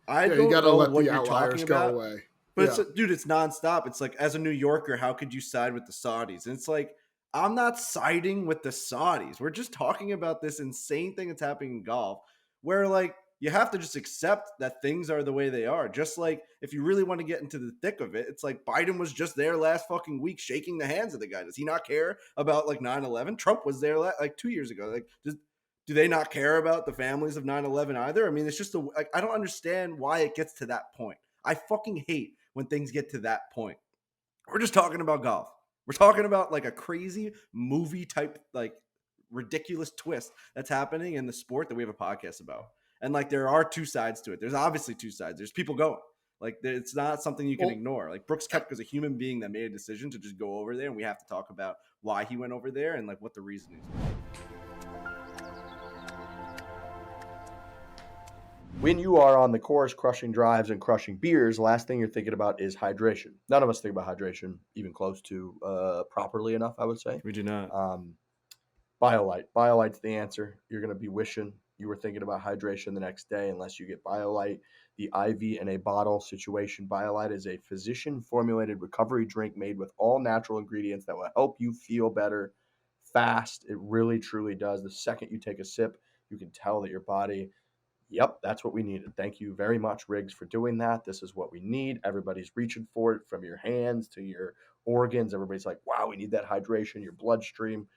you gotta let the outliers go away. But it's nonstop. It's like, as a New Yorker, how could you side with the Saudis? And it's like, I'm not siding with the Saudis. We're just talking about this insane thing that's happening in golf where like, you have to just accept that things are the way they are. Just like if you really want to get into the thick of it, it's like Biden was just there last fucking week shaking the hands of the guy. Does he not care about like 9/11? Trump was there like 2 years ago. Like, do they not care about the families of 9/11 either? I mean, it's just I don't understand why it gets to that point. I fucking hate when things get to that point. We're just talking about golf. We're talking about like a crazy movie type, like ridiculous twist that's happening in the sport that we have a podcast about. And like, there are two sides to it. There's obviously two sides. There's people going. Like, it's not something you can ignore. Like, Brooks Koepka is a human being that made a decision to just go over there, and we have to talk about why he went over there and like what the reason is. When you are on the course crushing drives and crushing beers, the last thing you're thinking about is hydration. None of us think about hydration even close to properly enough, I would say. We do not. Biolyte. Biolyte's the answer. You're going to be wishing you were thinking about hydration the next day unless you get Biolyte. The IV in a bottle situation. Biolyte is a physician-formulated recovery drink made with all natural ingredients that will help you feel better fast. It really, truly does. The second you take a sip, you can tell that your body, yep, that's what we needed. Thank you very much, Riggs, for doing that. This is what we need. Everybody's reaching for it, from your hands to your organs. Everybody's like, wow, we need that hydration, your bloodstream.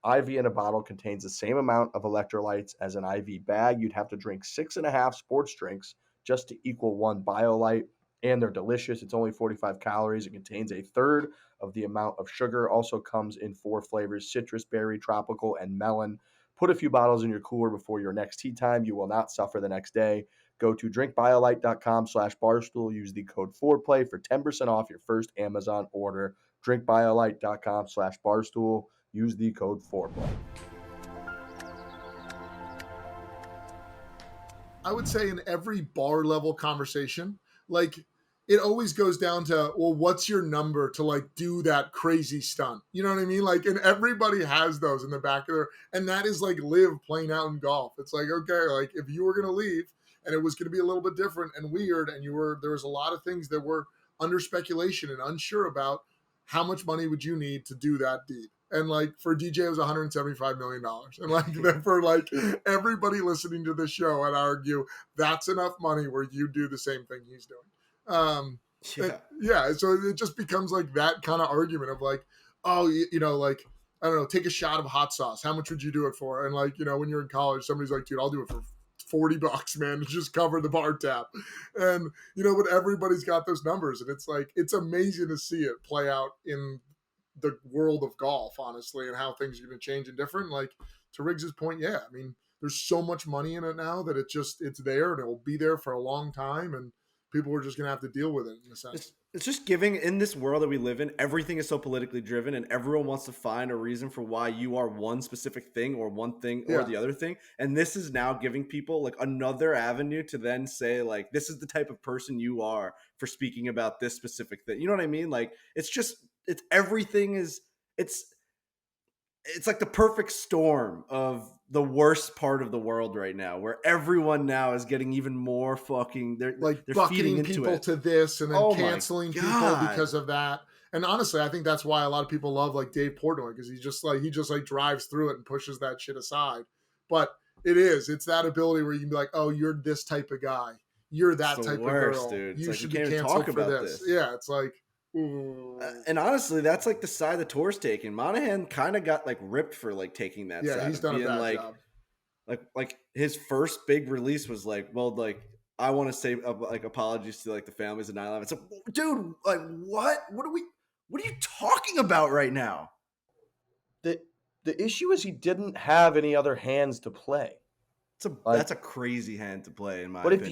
IV in a bottle contains the same amount of electrolytes as an IV bag. You'd have to drink 6.5 sports drinks just to equal one Biolyte. And they're delicious. It's only 45 calories. It contains a third of the amount of sugar. Also comes in 4 flavors: citrus, berry, tropical, and melon. Put a few bottles in your cooler before your next tea time. You will not suffer the next day. Go to drinkbiolyte.com/barstool. Use the code FOREPLAY for 10% off your first Amazon order. Drinkbiolyte.com/barstool. Use the code FOREPLAY. I would say in every bar level conversation, like it always goes down to, well, what's your number to like do that crazy stunt? You know what I mean? Like, and everybody has those in the back of their, and that is like LIV playing out in golf. It's like, okay, like if you were going to leave and it was going to be a little bit different and weird, and there was a lot of things that were under speculation and unsure about, how much money would you need to do that deed? And like for DJ, it was $175 million. And like for like everybody listening to the show, I'd argue that's enough money where you do the same thing he's doing. So it just becomes like that kind of argument of like, oh, like, I don't know, take a shot of hot sauce. How much would you do it for? And like, when you're in college, somebody's like, dude, I'll do it for $40, man, to just cover the bar tab. And but everybody's got those numbers, and it's like, it's amazing to see it play out in the world of golf, honestly, and how things are going to change and different. Like, to Riggs's point, I mean, there's so much money in it now that it's there, and it will be there for a long time, and people are just going to have to deal with it in a sense. It's just giving, in this world that we live in, everything is so politically driven, and everyone wants to find a reason for why you are one specific thing or one thing or the other thing. And this is now giving people like another avenue to then say like, this is the type of person you are for speaking about this specific thing. You know what I mean? Like, it's like the perfect storm of the worst part of the world right now, where everyone now is getting even more fucking, they're bucketing feeding people into it. to this and then canceling people because of that. And honestly, I think that's why a lot of people love like Dave Portnoy, because he just drives through it and pushes that shit aside. But it's that ability where you can be like, oh, you're this type of guy, you're that type of girl, dude. You like, should be canceled talk for about this. Yeah, it's like, and honestly, that's like the side the tour's taking. Monahan kind of got like ripped for like taking that side. Yeah, he's done a bad job. Like his first big release was like, well, like, I want to say like apologies to like the families of 9/11. It's like, dude, like what are you talking about right now? The issue is he didn't have any other hands to play. That's a crazy hand to play, in my opinion. But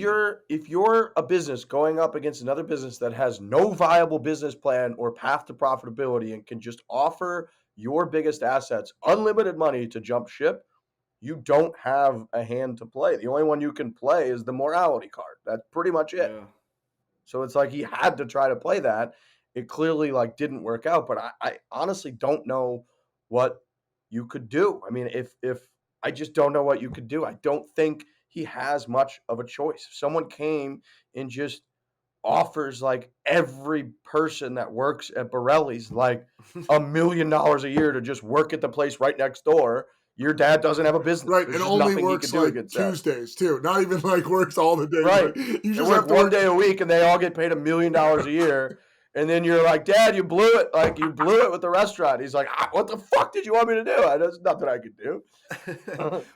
if you're a business going up against another business that has no viable business plan or path to profitability and can just offer your biggest assets unlimited money to jump ship, you don't have a hand to play. The only one you can play is the morality card. That's pretty much it. Yeah. So it's like he had to try to play that. It clearly like didn't work out, but I honestly don't know what you could do. I mean, if I just don't know what you could do. I don't think he has much of a choice. If someone came and just offers like every person that works at Borelli's like $1 million a year to just work at the place right next door, your dad doesn't have a business. Right, it only works like Tuesdays too. Not even like works all the days. Right, like, you just work one day a week, and they all get paid $1 million a year. And then you're like, Dad, you blew it. Like, you blew it with the restaurant. He's like, what the fuck did you want me to do? There's nothing I could do.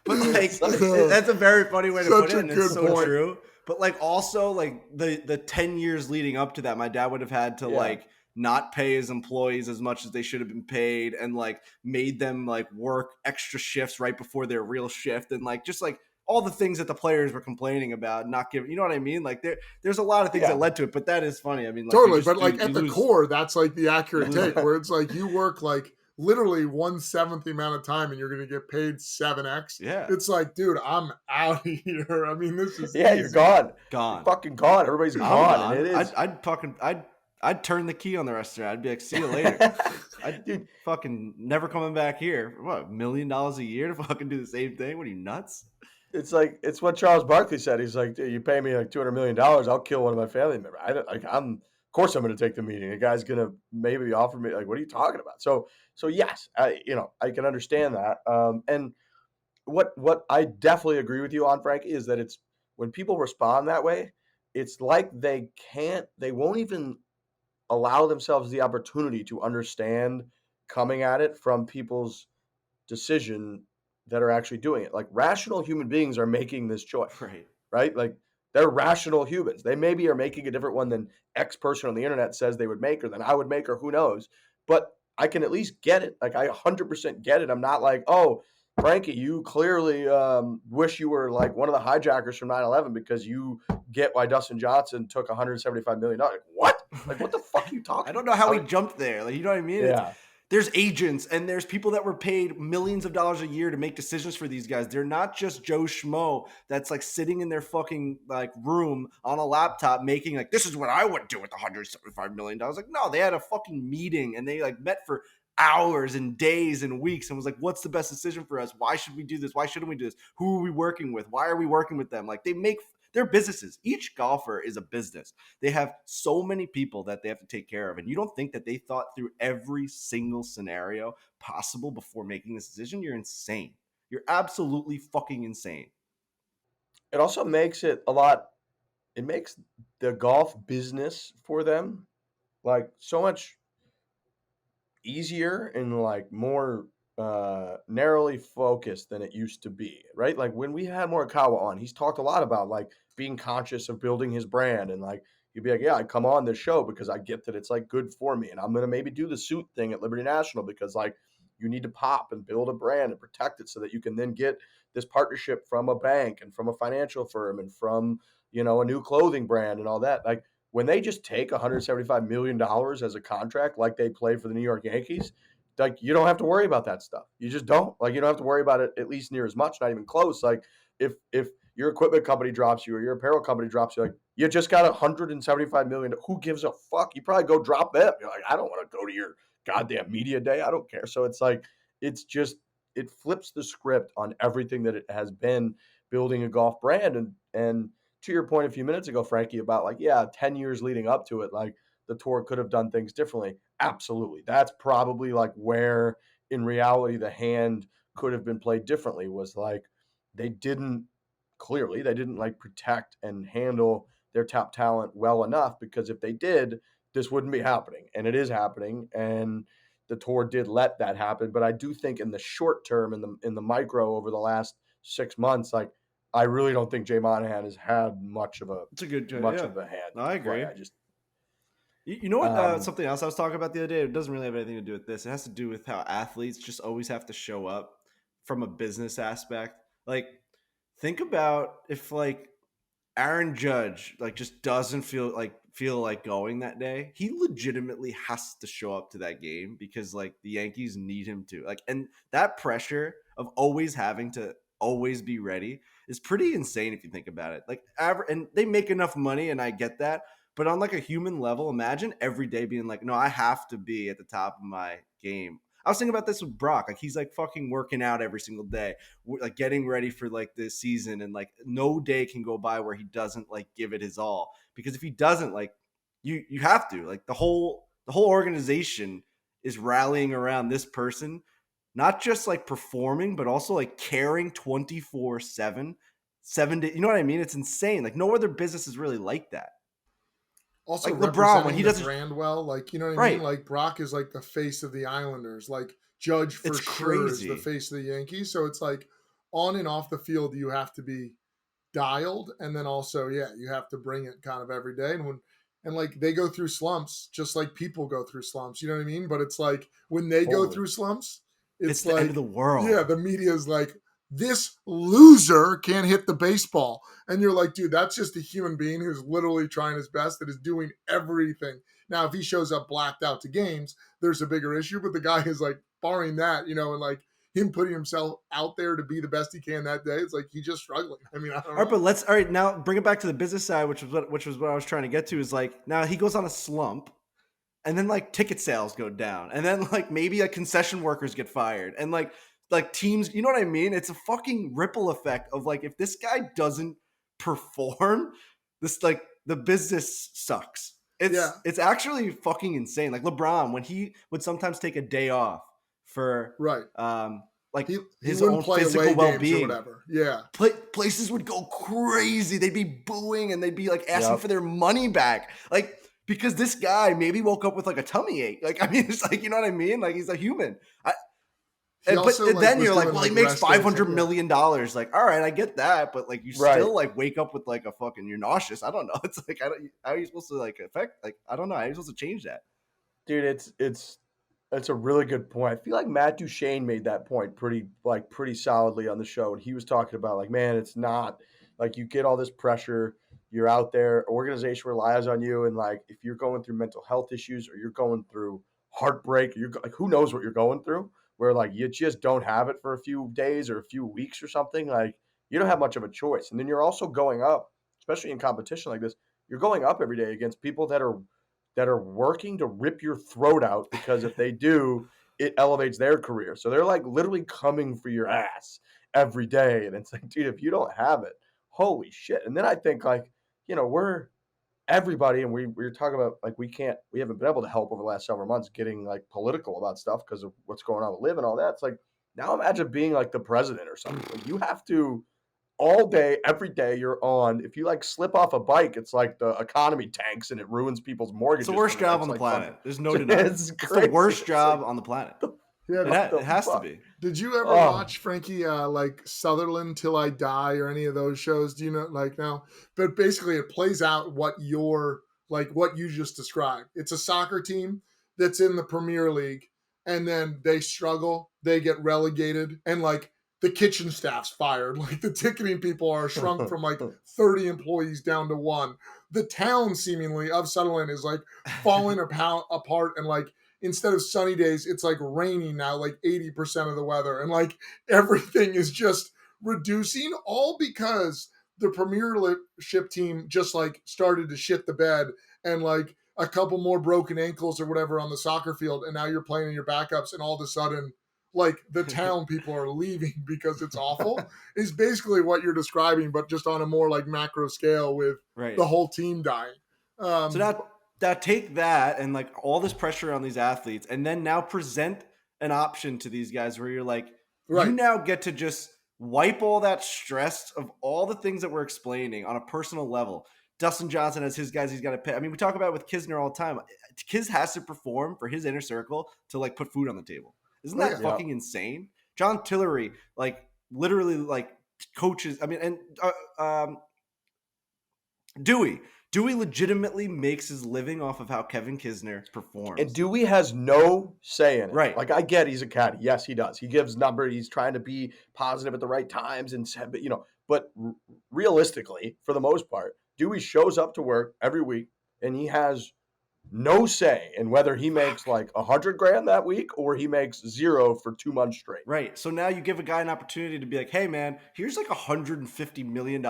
But like, that's a very funny way to put it, and it's so true. But like, also like the 10 years leading up to that, my dad would have had to like not pay his employees as much as they should have been paid, and like made them like work extra shifts right before their real shift, and like just like all the things that the players were complaining about, not giving, you know what I mean? Like there's a lot of things that led to it, but that is funny. I mean, like, totally. But like at the core, that's like the accurate take, where it's like you work like literally 1/7 the amount of time and you're going to get paid 7x. Yeah. It's like, dude, I'm out of here. I mean, this is easy. You're gone. You're fucking gone. Everybody's gone. And it is. I'd turn the key on the restaurant. I'd be like, see you later. I'd fucking never coming back here. What, $1 million a year to fucking do the same thing? What are you, nuts? It's like, it's what Charles Barkley said. He's like, you pay me like $200 million, I'll kill one of my family members. Of course I'm going to take the meeting. The guy's going to maybe offer me, like, what are you talking about? So yes, I can understand that. And what I definitely agree with you on, Frankie, is that it's when people respond that way, it's like they won't even allow themselves the opportunity to understand coming at it from people's decision that are actually doing it. Like, rational human beings are making this choice, right? Like, They're rational humans. They maybe are making a different one than X person on the internet says they would make, or than I would make, or who knows. But I can at least get it. Like, I 100% get it. I'm not like, oh, Frankie, you clearly wish you were like one of the hijackers from 9/11 because you get why Dustin Johnson took $175 million. Like, what? Like, what the fuck are you talking I don't know how about? we jumped there. Like, you know what I mean? Yeah. There's agents and there's people that were paid millions of dollars a year to make decisions for these guys. They're not just Joe Schmo that's like sitting in their fucking like room on a laptop making like, this is what I would do with $175 million. Like, no, they had a fucking meeting and they like met for hours and days and weeks and was like, what's the best decision for us? Why should we do this? Why shouldn't we do this? Who are we working with? Why are we working with them? Like, they make their businesses. Each golfer is a business. They have so many people that they have to take care of. And you don't think that they thought through every single scenario possible before making this decision? You're insane. You're absolutely fucking insane. It also makes it makes the golf business for them like so much easier and like more narrowly focused than it used to be, right? Like when we had Morikawa on, he's talked a lot about like being conscious of building his brand, and like he'd be like, yeah, I come on this show because I get that it's like good for me, and I'm gonna maybe do the suit thing at Liberty National because like you need to pop and build a brand and protect it so that you can then get this partnership from a bank and from a financial firm and from, you know, a new clothing brand and all that. Like when they just take $175 million as a contract, like they play for the New York Yankees, like you don't have to worry about that stuff. You just don't. Like you don't have to worry about it at least near as much, not even close. Like if your equipment company drops you or your apparel company drops you, like you just got $175 million. Who gives a fuck? You probably go drop them. You're like, I don't want to go to your goddamn media day. I don't care. So it's like it flips the script on everything that it has been building a golf brand. And to your point a few minutes ago, Frankie, about like, yeah, 10 years leading up to it, like the tour could have done things differently. Absolutely. That's probably like where in reality the hand could have been played differently, was like they didn't like protect and handle their top talent well enough, because if they did, this wouldn't be happening. And it is happening. And the tour did let that happen. But I do think in the short term, in the micro over the last 6 months, like I really don't think Jay Monahan has had much of a of a hand. No, I agree. I just You know what? Something else I was talking about the other day. It doesn't really have anything to do with this. It has to do with how athletes just always have to show up from a business aspect. Like, think about if like Aaron Judge like just doesn't feel like going that day. He legitimately has to show up to that game because like the Yankees need him to. Like, and that pressure of always having to always be ready is pretty insane if you think about it. Like, and they make enough money, and I get that. But on like a human level, imagine every day being like, no, I have to be at the top of my game. I was thinking about this with Brock. Like, he's like fucking working out every single day, like getting ready for like the season, and like no day can go by where he doesn't like give it his all. Because if he doesn't, like you have to. Like the whole organization is rallying around this person, not just like performing, but also like caring 24/7, 7 days. You know what I mean? It's insane. Like no other business is really like that. Also, like LeBron when he does doesn't brand well, like you know what I right. mean. Like Brock is like the face of the Islanders. Like Judge for It's sure is crazy. the face of the Yankees. So it's like on and off the field, you have to be dialed, and then also, yeah, you have to bring it kind of every day. And like they go through slumps, just like people go through slumps. You know what I mean? But it's like when they go through slumps, it's the like end of the world. Yeah, the media is like, this loser can't hit the baseball. And you're like, dude, that's just a human being who's literally trying his best, that is doing everything. Now, if he shows up blacked out to games, there's a bigger issue. But the guy is like, barring that, you know, and like him putting himself out there to be the best he can that day, it's like he's just struggling. I mean, I don't know. All right, but now bring it back to the business side, which was what I was trying to get to, is like now he goes on a slump. And then like ticket sales go down, and then like maybe like concession workers get fired, and like teams, you know what I mean? It's a fucking ripple effect of like, if this guy doesn't perform, this like the business sucks. It's actually fucking insane. Like LeBron, when he would sometimes take a day off for like his own physical well-being, or whatever. Yeah, places would go crazy. They'd be booing and they'd be like asking for their money back, like. Because this guy maybe woke up with like a tummy ache. Like, I mean, it's like, you know what I mean? Like, he's a human. He But also, then was you're like, doing, well, he makes rest days, $500 million. Like, all right, I get that, but like, you Right. still like wake up with like a fucking, you're nauseous. I don't know. It's like, how are you supposed to like affect? Like, I don't know. How are you supposed to change that? Dude, it's a really good point. I feel like Matt Duchene made that point pretty solidly on the show, and he was talking about like, man, it's not like you get all this pressure, you're out there, organization relies on you, and like if you're going through mental health issues or you're going through heartbreak, you're like, who knows what you're going through, where like you just don't have it for a few days or a few weeks or something, like you don't have much of a choice. And then you're also going up, especially in competition like this, you're going up every day against people that are working to rip your throat out, because if they do, it elevates their career. So they're like literally coming for your ass every day. And it's like, dude, if you don't have it, holy shit. And then I think like, we're everybody, and we were talking about like we haven't been able to help over the last several months getting like political about stuff because of what's going on with LIV and all that. It's like, now imagine being like the president or something. Like, you have to all day, every day you're on. If you like slip off a bike, it's like the economy tanks and it ruins people's mortgages. It's the worst for the job next, on the like, planet. fucking- There's no denying. It's It's the crazy. worst It's job like, on the planet. Yeah. It has to be. Did you ever Oh. watch Frankie like Sutherland Till I Die or any of those shows? Do you know, like, now? But basically, it plays out what you just described. It's a soccer team that's in the Premier League, and then they struggle, they get relegated, and like the kitchen staff's fired. Like the ticketing people are shrunk from like 30 employees down to one. The town seemingly of Sutherland is like falling apart, and like instead of sunny days, it's like raining now, like 80% of the weather. And like everything is just reducing, all because the Premiership team just like started to shit the bed, and like a couple more broken ankles or whatever on the soccer field. And now you're playing in your backups, and all of a sudden, like the town people are leaving because it's awful, is basically what you're describing, but just on a more like macro scale with Right. the whole team dying. So now take that and like all this pressure on these athletes, and then now present an option to these guys where you're like, Right. you now get to just wipe all that stress of all the things that we're explaining on a personal level. Dustin Johnson has his guys he's got to pay. I mean, we talk about it with Kisner all the time. Kiz has to perform for his inner circle to like put food on the table. Isn't that fucking insane? John Tillery, like literally like coaches. I mean, and Dewey legitimately makes his living off of how Kevin Kisner performs. And Dewey has no say in it. Right. Like, I get he's a caddy. Yes, he does. He gives number. He's trying to be positive at the right times. But realistically, for the most part, Dewey shows up to work every week, and he has no say in whether he makes like $100,000 that week or he makes zero for 2 months straight. Right. So now you give a guy an opportunity to be like, hey man, here's like $150 million.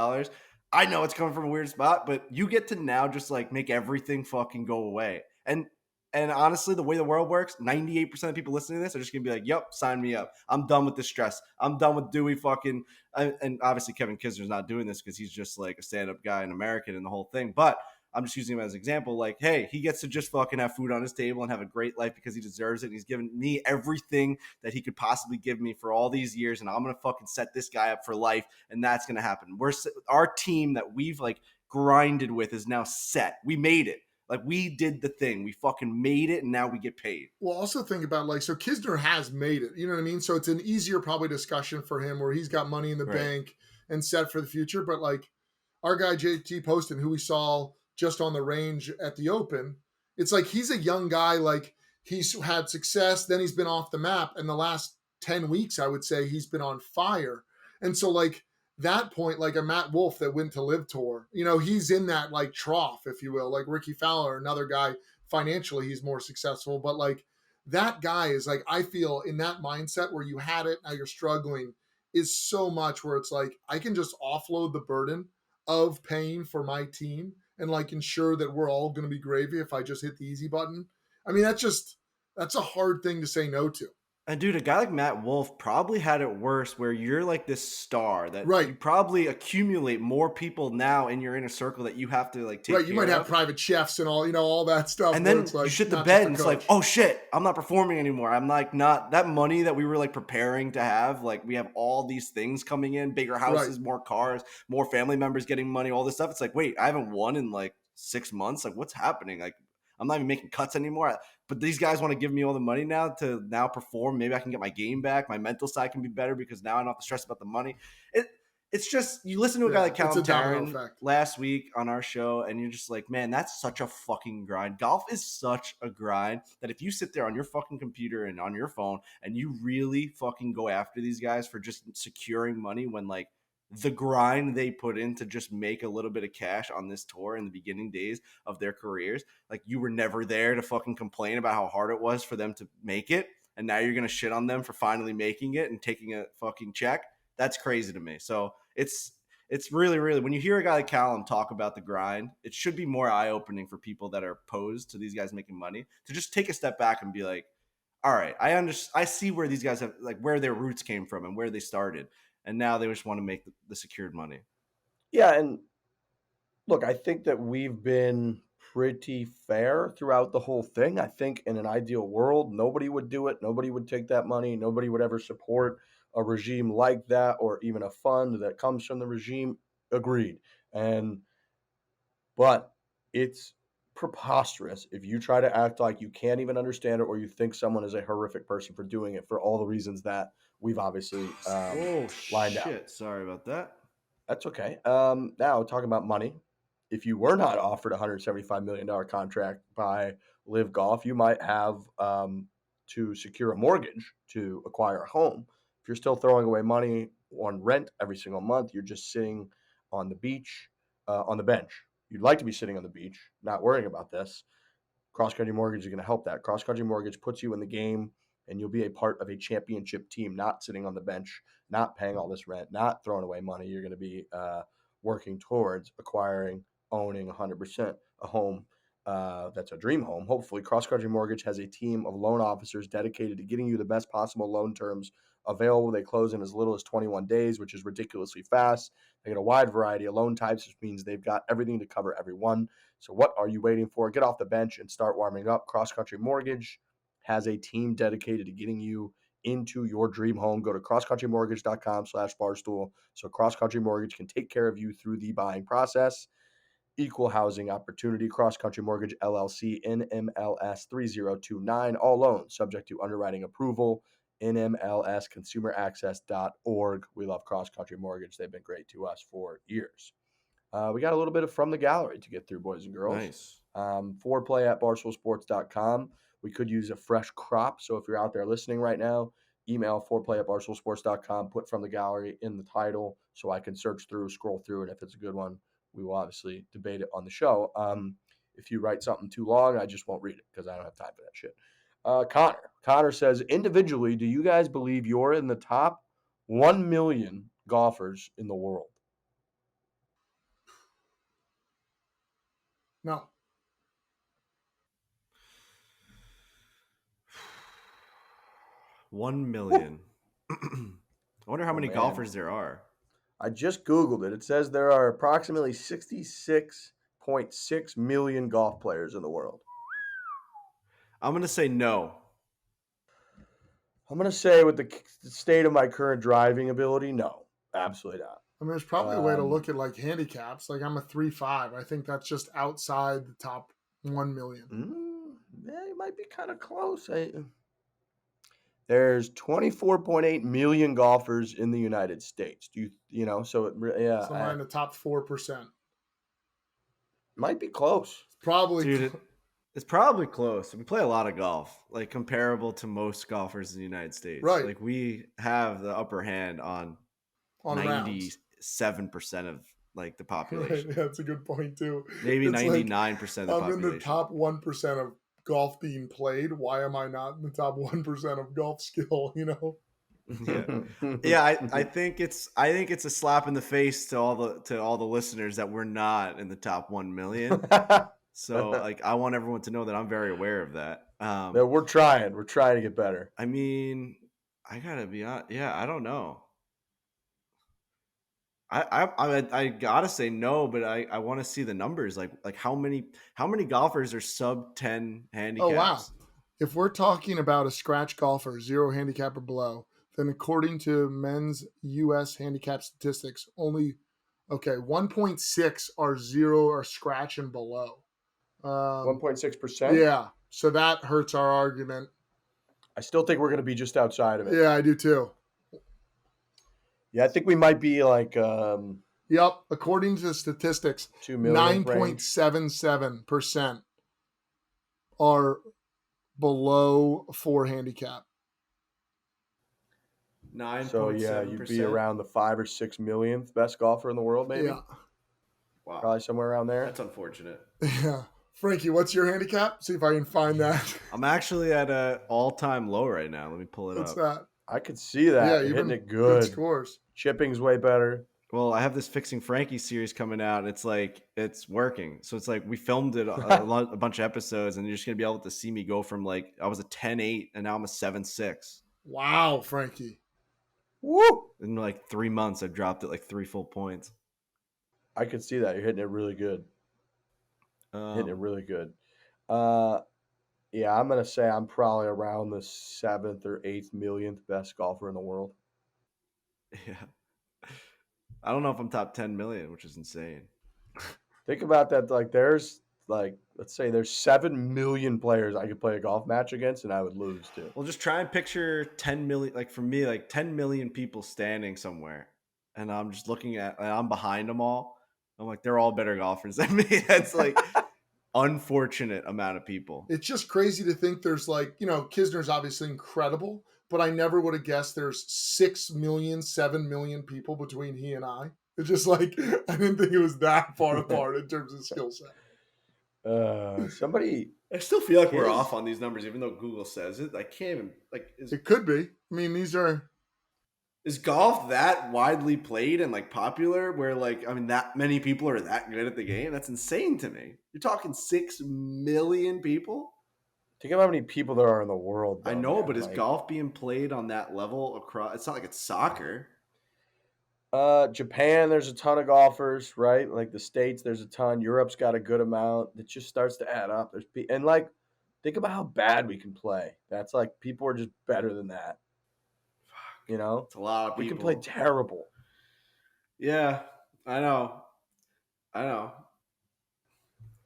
I know it's coming from a weird spot, but you get to now just like make everything fucking go away. And honestly, the way the world works, 98% of people listening to this are just gonna be like, yep, sign me up. I'm done with the stress. I'm done with Dewey fucking, and obviously Kevin Kisner's not doing this because he's just like a stand-up guy, an American and the whole thing. But I'm just using him as an example. Like, hey, he gets to just fucking have food on his table and have a great life because he deserves it. And he's given me everything that he could possibly give me for all these years. And I'm going to fucking set this guy up for life. And that's going to happen. Our team that we've like grinded with is now set. We made it. Like, we did the thing. We fucking made it, and now we get paid. Well, also think about like, so Kisner has made it. You know what I mean? So it's an easier probably discussion for him where he's got money in the bank and set for the future. But like our guy JT Poston, who we saw just on the range at the Open, it's like he's a young guy. Like, he's had success, then he's been off the map, and the last 10 weeks, I would say, he's been on fire. And so like that point, like a Matt Wolff that went to LIV Tour, you know, he's in that like trough, if you will, like Ricky Fowler, another guy, financially he's more successful, but like that guy is like, I feel in that mindset where you had it, now you're struggling, is so much where it's like, I can just offload the burden of paying for my team and like ensure that we're all going to be gravy if I just hit the easy button. I mean, that's a hard thing to say no to. And dude, a guy like Matt Wolff probably had it worse where you're like this star that Right. you probably accumulate more people now in your inner circle that you have to like take Right. You care might have of. private chefs and all, you know, all that stuff. And where then it's like you shit the not bed just and the it's like, coach. oh shit, I'm not performing anymore. I'm like not that money that we were like preparing to have. Like we have all these things coming in, bigger houses, more cars, more family members getting money, all this stuff. It's like, wait, I haven't won in like 6 months. Like what's happening? Like I'm not even making cuts anymore. But these guys want to give me all the money now to now perform. Maybe I can get my game back. My mental side can be better because now I don't have to stress about the money. It's just, you listen to a guy like it's Callum a domino Tarren effect. last week on our show, and you're just like, man, that's such a fucking grind. Golf is such a grind that if you sit there on your fucking computer and on your phone and you really fucking go after these guys for just securing money, when like the grind they put in to just make a little bit of cash on this tour in the beginning days of their careers, like you were never there to fucking complain about how hard it was for them to make it. And now you're going to shit on them for finally making it and taking a fucking check. That's crazy to me. So it's really, really, when you hear a guy like Callum talk about the grind, it should be more eye-opening for people that are opposed to these guys making money to just take a step back and be like, all right, I see where these guys have, like, where their roots came from and where they started, and now they just want to make the secured money. Yeah, and look, I think that we've been pretty fair throughout the whole thing. I think in an ideal world, nobody would do it. Nobody would take that money. Nobody would ever support a regime like that or even a fund that comes from the regime. Agreed. But it's preposterous if you try to act like you can't even understand it or you think someone is a horrific person for doing it for all the reasons that we've obviously lined out. Sorry about that. That's okay. Now, talking about money, if you were not offered a $175 million contract by LIV Golf, you might have to secure a mortgage to acquire a home. If you're still throwing away money on rent every single month, you're just sitting on the beach, on the bench. You'd like to be sitting on the beach, not worrying about this. CrossCountry Mortgage is going to help that. CrossCountry Mortgage puts you in the game, and you'll be a part of a championship team, not sitting on the bench, not paying all this rent, not throwing away money. You're going to be working towards acquiring, owning 100% a home that's a dream home. Hopefully, CrossCountry Mortgage has a team of loan officers dedicated to getting you the best possible loan terms available. They close in as little as 21 days, which is ridiculously fast. They get a wide variety of loan types, which means they've got everything to cover everyone. So what are you waiting for? Get off the bench and start warming up. CrossCountry Mortgage has a team dedicated to getting you into your dream home. Go to crosscountrymortgage.com/barstool so CrossCountry Mortgage can take care of you through the buying process. Equal housing opportunity. CrossCountry Mortgage LLC, NMLS 3029. All loans subject to underwriting approval. NMLSconsumeraccess.org. We love CrossCountry Mortgage. They've been great to us for years. We got a little bit of From the Gallery to get through, boys and girls. Nice. Foreplay at barstoolsports.com. We could use a fresh crop. So if you're out there listening right now, email foreplay at barstoolsports.com. Put From the Gallery in the title so I can search through, scroll through, and if it's a good one, we will obviously debate it on the show. If you write something too long, I just won't read it because I don't have time for that shit. Connor says, individually, do you guys believe you're in the top 1 million golfers in the world? No. $1 million. I wonder how many man. golfers there are. I just Googled it. It says there are approximately 66.6 million golf players in the world. I'm going to say no. I'm going to say with the state of my current driving ability, no. Absolutely not. I mean, there's probably a way to look at like handicaps. Like I'm a 3.5. I think that's just outside the top 1 million. Yeah, you might be kind of close. There's 24.8 million golfers in the United States. So Somewhere in the top 4%. Might be close. Probably. Dude, it's probably close. We play a lot of golf, like comparable to most golfers in the United States. Right. Like we have the upper hand on 97% of like the population. Right. Yeah, that's a good point too. Maybe It's 99% of the I'm population. in the top 1% of golf being played. Why am I not in the top 1% of golf skill? Yeah, I think it's a slap in the face to all the listeners that we're not in the top 1 million. So like I want everyone to know that I'm very aware of that. No, we're trying to get better. I mean, I gotta be honest. Yeah, I don't know. I gotta say no, but I want to see the numbers. Like how many golfers are sub 10 handicaps? Oh wow! If we're talking about a scratch golfer, 0 handicap or below, then according to men's U.S. handicap statistics, only 1.6 are 0 or scratch and below. 1.6%. Yeah, so that hurts our argument. I still think we're going to be just outside of it. Yeah, I do too. Yeah, I think we might be like Yep, according to statistics, 2 million 9.77% are below 4 handicap. 9.7%. So yeah, you'd be around the 5 or 6 millionth best golfer in the world, maybe. Yeah. Wow. Probably somewhere around there. That's unfortunate. Yeah. Frankie, what's your handicap? See if I can find that. I'm actually at an all-time low right now. Let me pull it What's up. that? I could see that. Yeah, You're even hitting it good. scores. Chipping's way better. Well, I have this Fixing Frankie series coming out, and it's like it's working. So it's like we filmed it a bunch of episodes, and you're just gonna be able to see me go from like I was a 10-8, and now I'm a 7-6. Wow, Frankie. Woo! In like 3 months, I've dropped it like 3 full points. I could see that. You're hitting it really good. Hitting it really good. Yeah, I'm gonna say I'm probably around the 7th or 8th millionth best golfer in the world. Yeah. I don't know if I'm top 10 million, which is insane. Think about that. Like, there's like, let's say there's 7 million players I could play a golf match against, and I would lose to. Well, just try and picture 10 million. Like for me, like 10 million people standing somewhere, and I'm just looking at. And I'm behind them all. I'm like, they're all better golfers than me. That's like unfortunate amount of people. It's just crazy to think there's like, Kisner's obviously incredible, but I never would have guessed there's 6 million, 7 million people between he and I. It's just like, I didn't think it was that far apart in terms of skill set. Somebody. I still feel like we're off on these numbers, even though Google says it. I can't even like. It could be. I mean, these are. Is golf that widely played and like popular where like, I mean, that many people are that good at the game? That's insane to me. You're talking 6 million people? Think of how many people there are in the world. Though, I know, man. but is golf being played on that level across? It's not like it's soccer. Japan, there's a ton of golfers, right? Like the States, there's a ton. Europe's got a good amount. It just starts to add up. And like, think about how bad we can play. That's like, people are just better than that. You know, it's a lot of people. We can play terrible. Yeah, I know.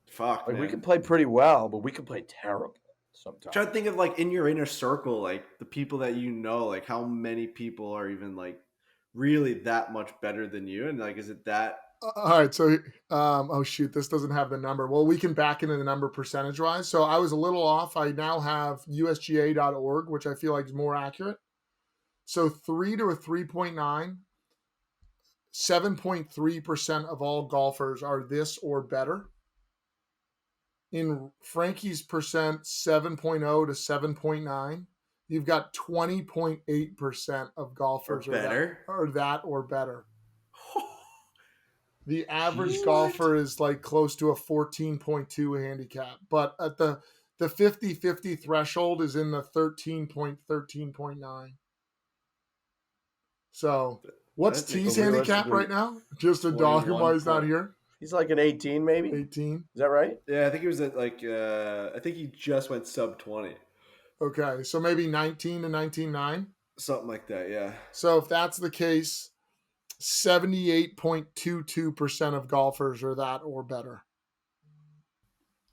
Fuck, like man. We can play pretty well, but we can play terrible sometimes. Try to think of like in your inner circle, like the people that you know, like how many people are even like really that much better than you, and like is it that? All right, so oh shoot, this doesn't have the number. Well, we can back into the number percentage wise. So I was a little off. I now have usga.org, which I feel like is more accurate. So 3 to a 3.9, 7.3% of all golfers are this or better. In Frankie's percent, 7.0 to 7.9, you've got 20.8% of golfers are that or better. The average golfer is like close to a 14.2 handicap, but at the 50-50 threshold is in the 13.9. So, what's T's handicap right now? Just a dog who is not here. He's like an 18, maybe. 18. Is that right? Yeah, I think he was at like. I think he just went sub 20. Okay, so maybe 19 to 19.9. Something like that. Yeah. So if that's the case, 78.22% of golfers are that or better.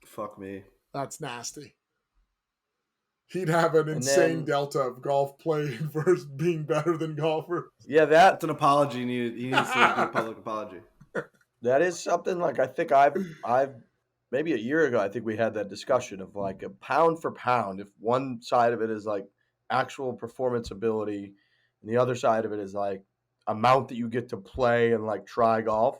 Fuck me. That's nasty. He'd have an insane delta of golf played versus being better than golfers. Yeah, that's an apology. He needs to do a public apology. That is something like I think I've maybe a year ago, I think we had that discussion of like a pound for pound. If one side of it is like actual performance ability and the other side of it is like amount that you get to play and like try golf,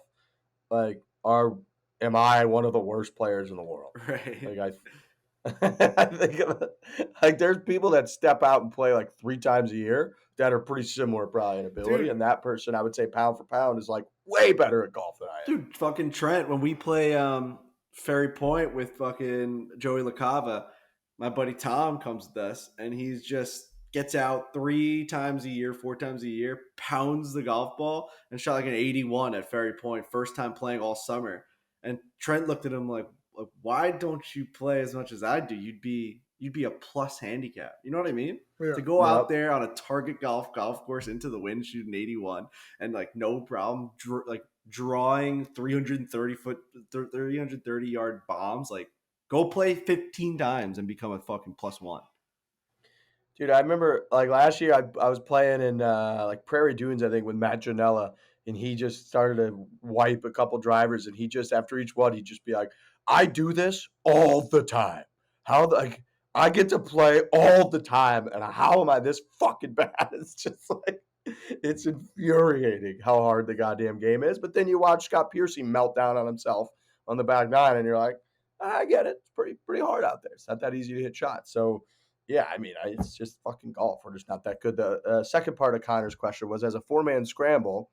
like am I one of the worst players in the world? Right. Like I think like there's people that step out and play like 3 times a year that are pretty similar probably in ability. Dude. And that person, I would say pound for pound, is like way better at golf than I am. Dude, fucking Trent, when we play Ferry Point with fucking Joey LaCava, my buddy Tom comes with us, and he's just gets out 3 times a year, 4 times a year, pounds the golf ball, and shot like an 81 at Ferry Point, first time playing all summer. And Trent looked at him like, why don't you play as much as I do? You'd be a plus handicap. You know what I mean? Yeah. To go out there on a target golf course into the wind, shooting 81, and like no problem, drawing 330 yard bombs. Like Go play 15 times and become a fucking +1. Dude, I remember like last year I was playing in like Prairie Dunes, I think, with Matt Janella, and he just started to wipe a couple drivers, and he just after each one he'd just be like, "I do this all the time. Like I get to play all the time, and how am I this fucking bad?" It's just like it's infuriating how hard the goddamn game is. But then you watch Scott Piercy melt down on himself on the back nine, and you're like, I get it. It's pretty hard out there. It's not that easy to hit shots. So yeah, I mean, it's just fucking golf. We're just not that good. The second part of Connor's question was, as a four-man scramble,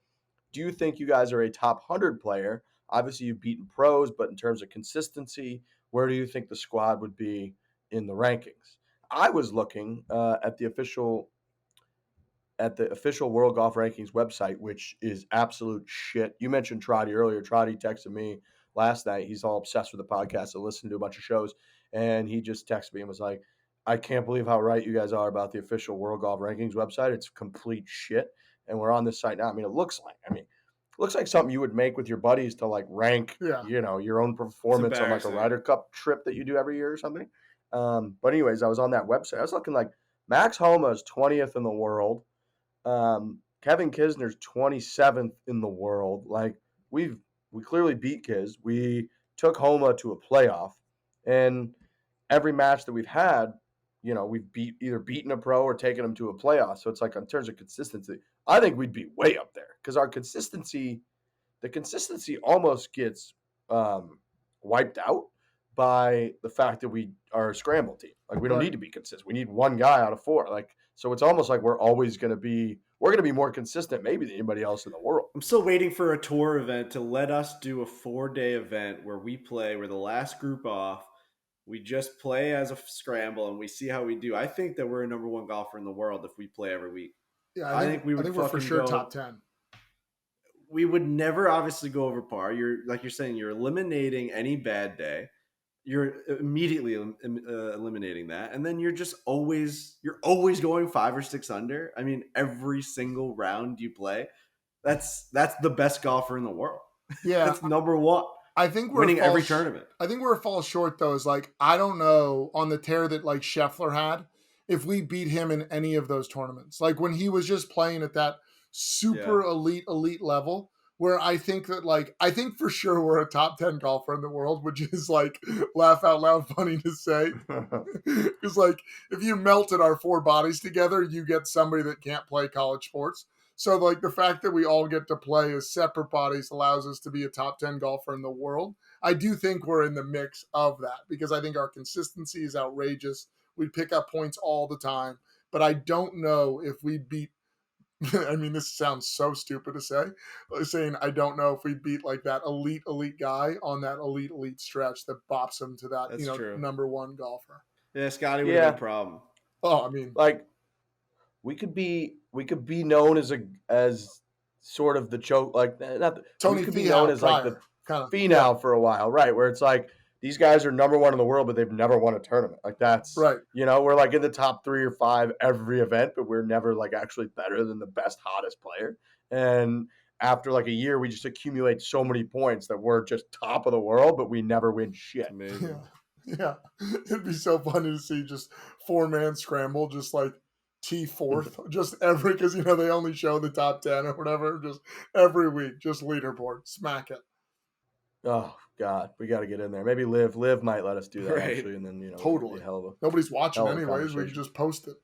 do you think you guys are a top 100 player? Obviously, you've beaten pros, but in terms of consistency, where do you think the squad would be in the rankings? I was looking at the official World Golf Rankings website, which is absolute shit. You mentioned Trotty earlier. Trotty texted me last night. He's all obsessed with the podcast and listened to a bunch of shows, and he just texted me and was like, I can't believe how right you guys are about the official World Golf Rankings website. It's complete shit. And we're on this site now. I mean, it looks like something you would make with your buddies to like rank, your own performance on like a Ryder Cup trip that you do every year or something. But anyways, I was on that website. I was looking like Max Homa is 20th in the world. Kevin Kisner's 27th in the world. Like we clearly beat Kiz. We took Homa to a playoff, and every match that we've had, we've either beaten a pro or taken them to a playoff. So it's like in terms of consistency, I think we'd be way up there because the consistency almost gets wiped out by the fact that we are a scramble team. Like we don't need to be consistent. We need one guy out of four. Like so, it's almost like we're going to be more consistent maybe than anybody else in the world. I'm still waiting for a tour event to let us do a 4-day event where we're the last group off. We just play as a scramble and we see how we do. I think that we're a number one golfer in the world if we play every week. Yeah, I think we're for sure top 10. We would never obviously go over par. You're saying, you're eliminating any bad day. You're immediately eliminating that, and then you're always going 5 or 6 under. I mean, every single round you play, that's the best golfer in the world. Yeah, that's number one. I think we're winning every tournament. I think where it falls short though is like I don't know on the tear that like Scheffler had if we beat him in any of those tournaments. Like when he was just playing at that super elite level. Where I think for sure we're a top 10 golfer in the world, which is like laugh out loud funny to say. Because like if you melted our 4 bodies together, you get somebody that can't play college sports. So like the fact that we all get to play as separate bodies allows us to be a top 10 golfer in the world. I do think we're in the mix of that because I think our consistency is outrageous. We pick up points all the time, but I don't know if we beat I mean, this sounds so stupid to say, saying I don't know if we beat like that elite guy on that elite stretch that bops him to that, number one golfer. Yeah, Scotty would have a problem. Oh, I mean, like we could be known as sort of the choke, like not the, Tony. We could be known as like the kind of Finau for a while, right? Where it's like these guys are number one in the world, but they've never won a tournament. Like that's right. We're like in the top 3 or 5 every event, but we're never like actually better than the best, hottest player. And after like a year, we just accumulate so many points that we're just top of the world, but we never win shit. Amazing. Yeah. It'd be so funny to see just 4-man scramble, just like T4th, just because they only show the top 10 or whatever, just every week, just leaderboard, smack it. Oh God, we got to get in there. Maybe Liv might let us do that actually, and then totally. Nobody's watching anyways. We can just post it.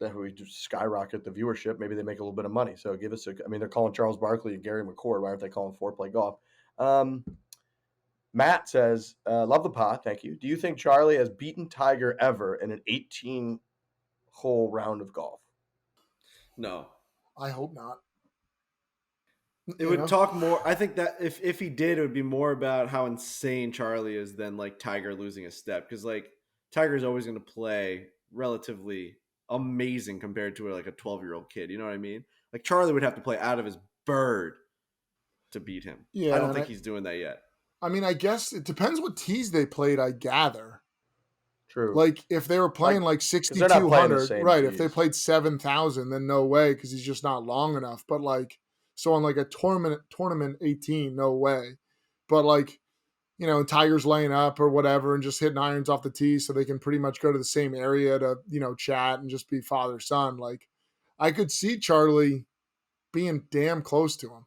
Then we just skyrocket the viewership. Maybe they make a little bit of money. So give us they're calling Charles Barkley and Gary McCord. Why aren't they calling Foreplay Golf? Matt says, "Love the pod. Thank you. Do you think Charlie has beaten Tiger ever in an 18-hole round of golf?" No, I hope not. It would talk more. I think that if he did, it would be more about how insane Charlie is than like Tiger losing a step. Because like Tiger's always going to play relatively amazing compared to like a 12-year-old kid. You know what I mean? Like Charlie would have to play out of his bird to beat him. Yeah, I don't think he's doing that yet. I mean, I guess it depends what tees they played, I gather. True. Like if they were playing like 6,200, right? Tees. If they played 7,000, then no way because he's just not long enough. But like. So on like a tournament 18, no way. But like Tiger's laying up or whatever and just hitting irons off the tee so they can pretty much go to the same area to, chat and just be father-son. Like, I could see Charlie being damn close to him.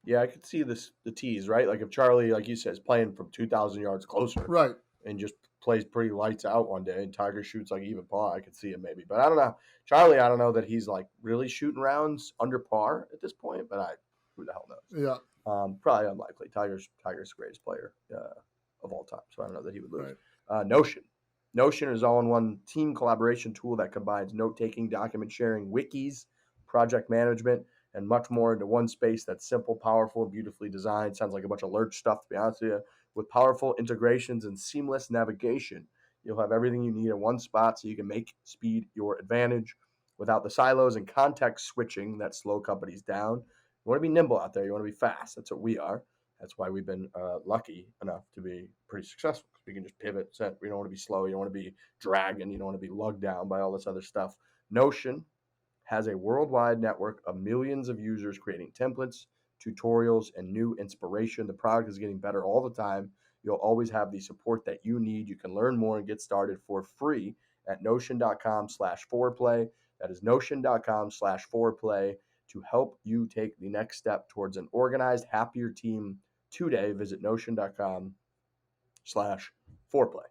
Yeah, I could see the tease, right? Like if Charlie, like you said, is playing from 2,000 yards closer, Right. and just plays pretty lights out one day, and Tiger shoots like even par, I could see him maybe. But I don't know, Charlie. I don't know that he's like really shooting rounds under par at this point. But who the hell knows? Yeah. Probably unlikely. Tiger's the greatest player of all time, so I don't know that he would lose. Right. Notion is all-in-one team collaboration tool that combines note-taking, document sharing, wikis, project management, and much more into one space that's simple, powerful, and beautifully designed. Sounds like a bunch of Lurch stuff, to be honest with you. With powerful integrations and seamless navigation, you'll have everything you need in one spot so you can make speed your advantage without the silos and context switching that slow companies down. You want to be nimble out there. You want to be fast. That's what we are. That's why we've been lucky enough to be pretty successful. We can just pivot, set. We don't want to be slow. You don't want to be dragging. You don't want to be lugged down by all this other stuff. Notion has a worldwide network of millions of users creating templates, tutorials, and new inspiration. The product is getting better all the time. You'll always have the support that you need. You can learn more and get started for free at notion.com/foreplay. That is notion.com/foreplay to help you take the next step towards an organized, happier team today. Visit notion.com/foreplay.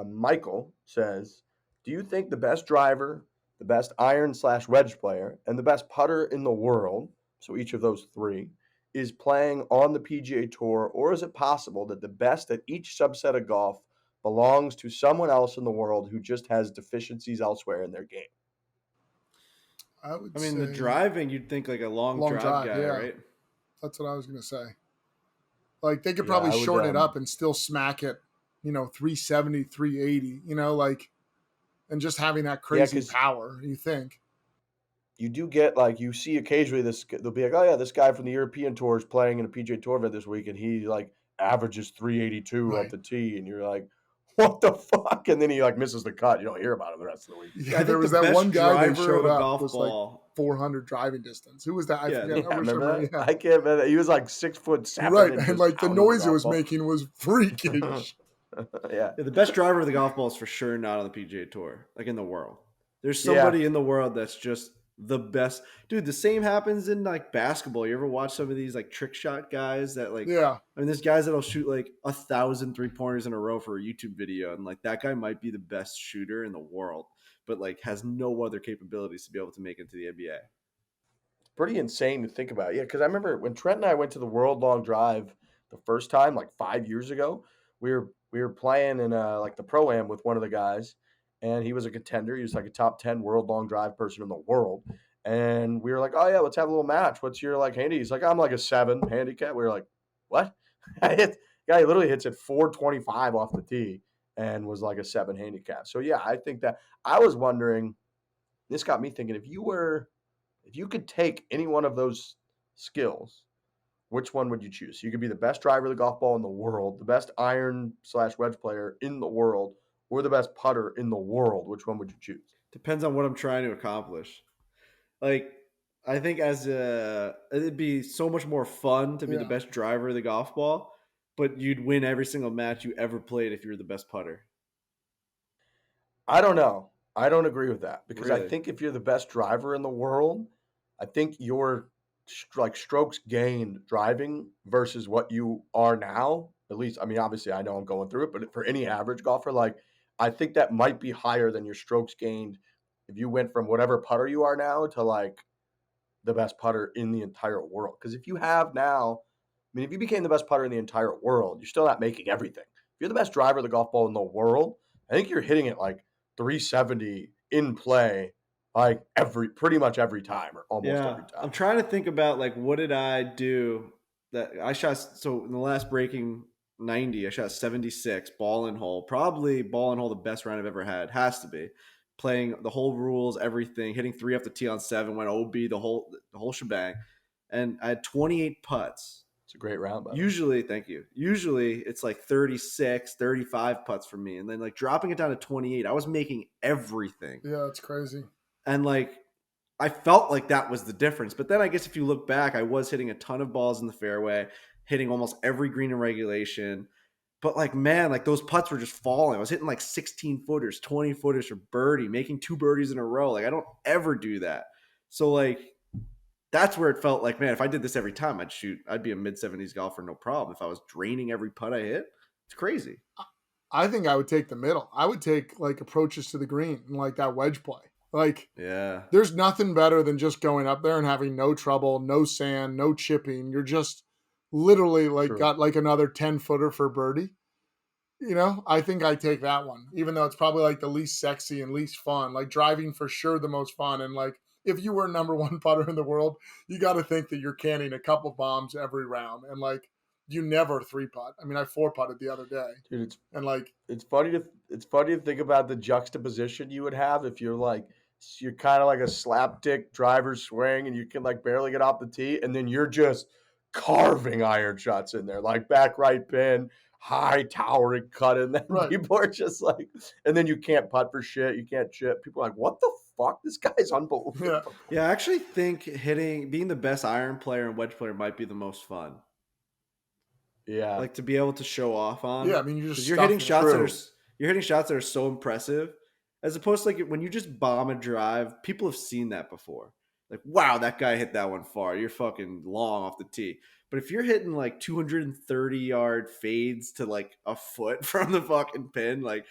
Michael says, do you think the best driver, the best iron/wedge player, and the best putter in the world, so each of those three, is playing on the PGA Tour, or is it possible that the best at each subset of golf belongs to someone else in the world who just has deficiencies elsewhere in their game? I mean, the driving, you'd think like a long drive guy, yeah. right? That's what I was going to say. Like, they could probably shorten it up and still smack it, 370, 380, and just having that crazy power, you think. You do get, like, you see occasionally they'll be like, oh yeah, this guy from the European Tour is playing in a PGA Tour event this week, and he like averages 382 off the tee, and you're like, what the fuck? And then he like misses the cut. You don't hear about him the rest of the week. Yeah, there was that one guy that showed up was like 400 driving distance. Who was that? I forget. I remember that? Yeah. I can't remember. He was like 6'7". Right, and like the noise it was making was freakish. Yeah, the best driver of the golf ball is for sure not on the PGA Tour, like in the world. There's somebody in the world that's just the best. Dude, the same happens in like basketball. You ever watch some of these like trick shot guys that like, I mean, there's guys that'll shoot like 1,000 3-pointers in a row for a YouTube video. And like that guy might be the best shooter in the world, but like has no other capabilities to be able to make it to the NBA. Pretty insane to think about. Yeah. Cause I remember when Trent and I went to the World Long Drive the first time, like 5 years ago, we were playing in like the Pro-Am with one of the guys. And he was a contender. He was like a top 10 World Long Drive person in the world. And we were like, oh, yeah, let's have a little match. What's your like handy? He's like, I'm like a 7 handicap. We were like, what? Guy literally hits it 425 off the tee and was like a 7 handicap. So, yeah, I think that I was wondering, this got me thinking, if you could take any one of those skills, which one would you choose? You could be the best driver of the golf ball in the world, the best iron/wedge player in the world, or the best putter in the world. Which one would you choose? Depends on what I'm trying to accomplish. Like, I think it'd be so much more fun to be the best driver of the golf ball, but you'd win every single match you ever played if you were the best putter. I don't know. I don't agree with that because Really? I think if you're the best driver in the world, I think your like strokes gained driving versus what you are now, at least, I mean, obviously I know I'm going through it, but for any average golfer, like, I think that might be higher than your strokes gained if you went from whatever putter you are now to like the best putter in the entire world. Because if you have now, I mean, if you became the best putter in the entire world, you're still not making everything. If you're the best driver of the golf ball in the world, I think you're hitting it like 370 in play, like pretty much every time or almost every time. I'm trying to think about like, what did I do that I shot? So in the last breaking 90, I shot 76 ball and hole, probably ball and hole, the best round I've ever had. Has to be playing the whole rules, everything, hitting 3 off the tee on 7, went OB, the whole shebang. And I had 28 putts. It's a great round. Usually, thank you. Usually it's like 36, 35 putts for me. And then like dropping it down to 28, I was making everything. Yeah, that's crazy. And like, I felt like that was the difference. But then I guess if you look back, I was hitting a ton of balls in the fairway. hitting almost every green in regulation. But like, man, like those putts were just falling. I was hitting like 16 footers, 20 footers for birdie, making 2 birdies in a row. Like I don't ever do that. So like that's where it felt like, man, if I did this every time, I'd be a mid-70s golfer, no problem. If I was draining every putt I hit, it's crazy. I think I would take the middle. I would take like approaches to the green and like that wedge play. Like, Yeah. there's nothing better than just going up there and having no trouble, no sand, no chipping. You're just literally like True. got like another 10 footer for birdie. I think I take that one, even though it's probably like the least sexy and least fun. Like driving for sure the most fun. And like if you were number one putter in the world, you got to think that you're canning a couple bombs every round. And like you never 3-putt. I mean, I 4-putted the other day. Dude, And like it's funny to think about the juxtaposition you would have if you're kind of like a slapdick driver swing and you can like barely get off the tee, and then you're just carving iron shots in there, like back right pin, high towering cut, and then Right. people are just like, and then you can't putt for shit, you can't chip. People are like, what the fuck? This guy's unbelievable. Yeah. Yeah, I actually think being the best iron player and wedge player might be the most fun. Yeah. Like to be able to show off on. Yeah, I mean, you're just 'Cause you're hitting stuffing it. shots you're hitting shots that are so impressive, as opposed to like when you just bomb a drive. People have seen that before. Like, wow, that guy hit that one far. You're fucking long off the tee. But if you're hitting like 230-yard fades to like a foot from the fucking pin, like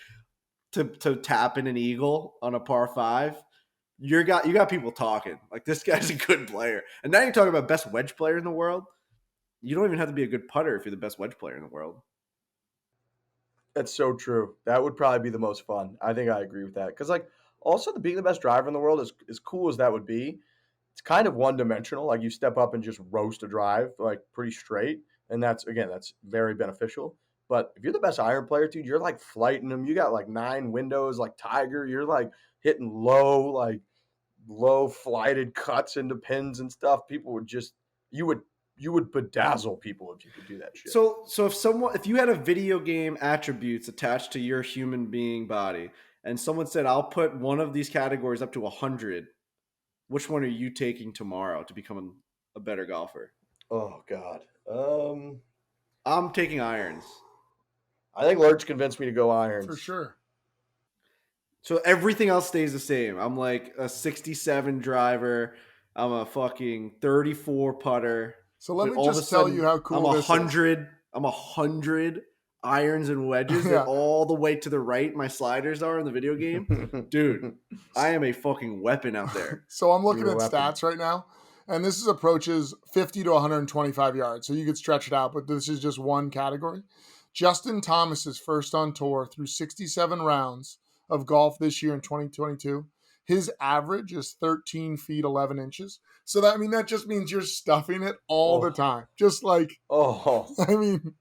to tap in an eagle on a par 5, you got people talking. Like, this guy's a good player. And now you're talking about best wedge player in the world. You don't even have to be a good putter if you're the best wedge player in the world. That's so true. That would probably be the most fun. I think I agree with that. Because, like, also being the best driver in the world, as cool as that would be, it's kind of one-dimensional. Like, you step up and just roast a drive, like, pretty straight. And that's very beneficial. But if you're the best iron player, dude, you're, like, flighting them. You got, like, 9 windows, like Tiger. You're, like, hitting low flighted cuts into pins and stuff. People would just – you would bedazzle people if you could do that shit. So if you had a video game attributes attached to your human being body, and someone said, "I'll put one of these categories up to 100," which one are you taking tomorrow to become a better golfer? Oh God, I'm taking irons. I think Lurch convinced me to go irons For sure. So everything else stays the same. I'm like a 67 driver. I'm a fucking 34 putter. So let But me all of a just tell sudden, you how cool I'm this is. 100 irons and wedges Yeah. that all the way to the right my sliders are in the video game. Dude, I am a fucking weapon out there. So I'm looking You're at a weapon. stats right now, and this is approaches 50 to 125 yards. So you could stretch it out, but this is just one category. Justin Thomas is first on tour through 67 rounds of golf this year in 2022. His average is 13 feet 11 inches. So that just means you're stuffing it all the time. Just like, Oh, I mean,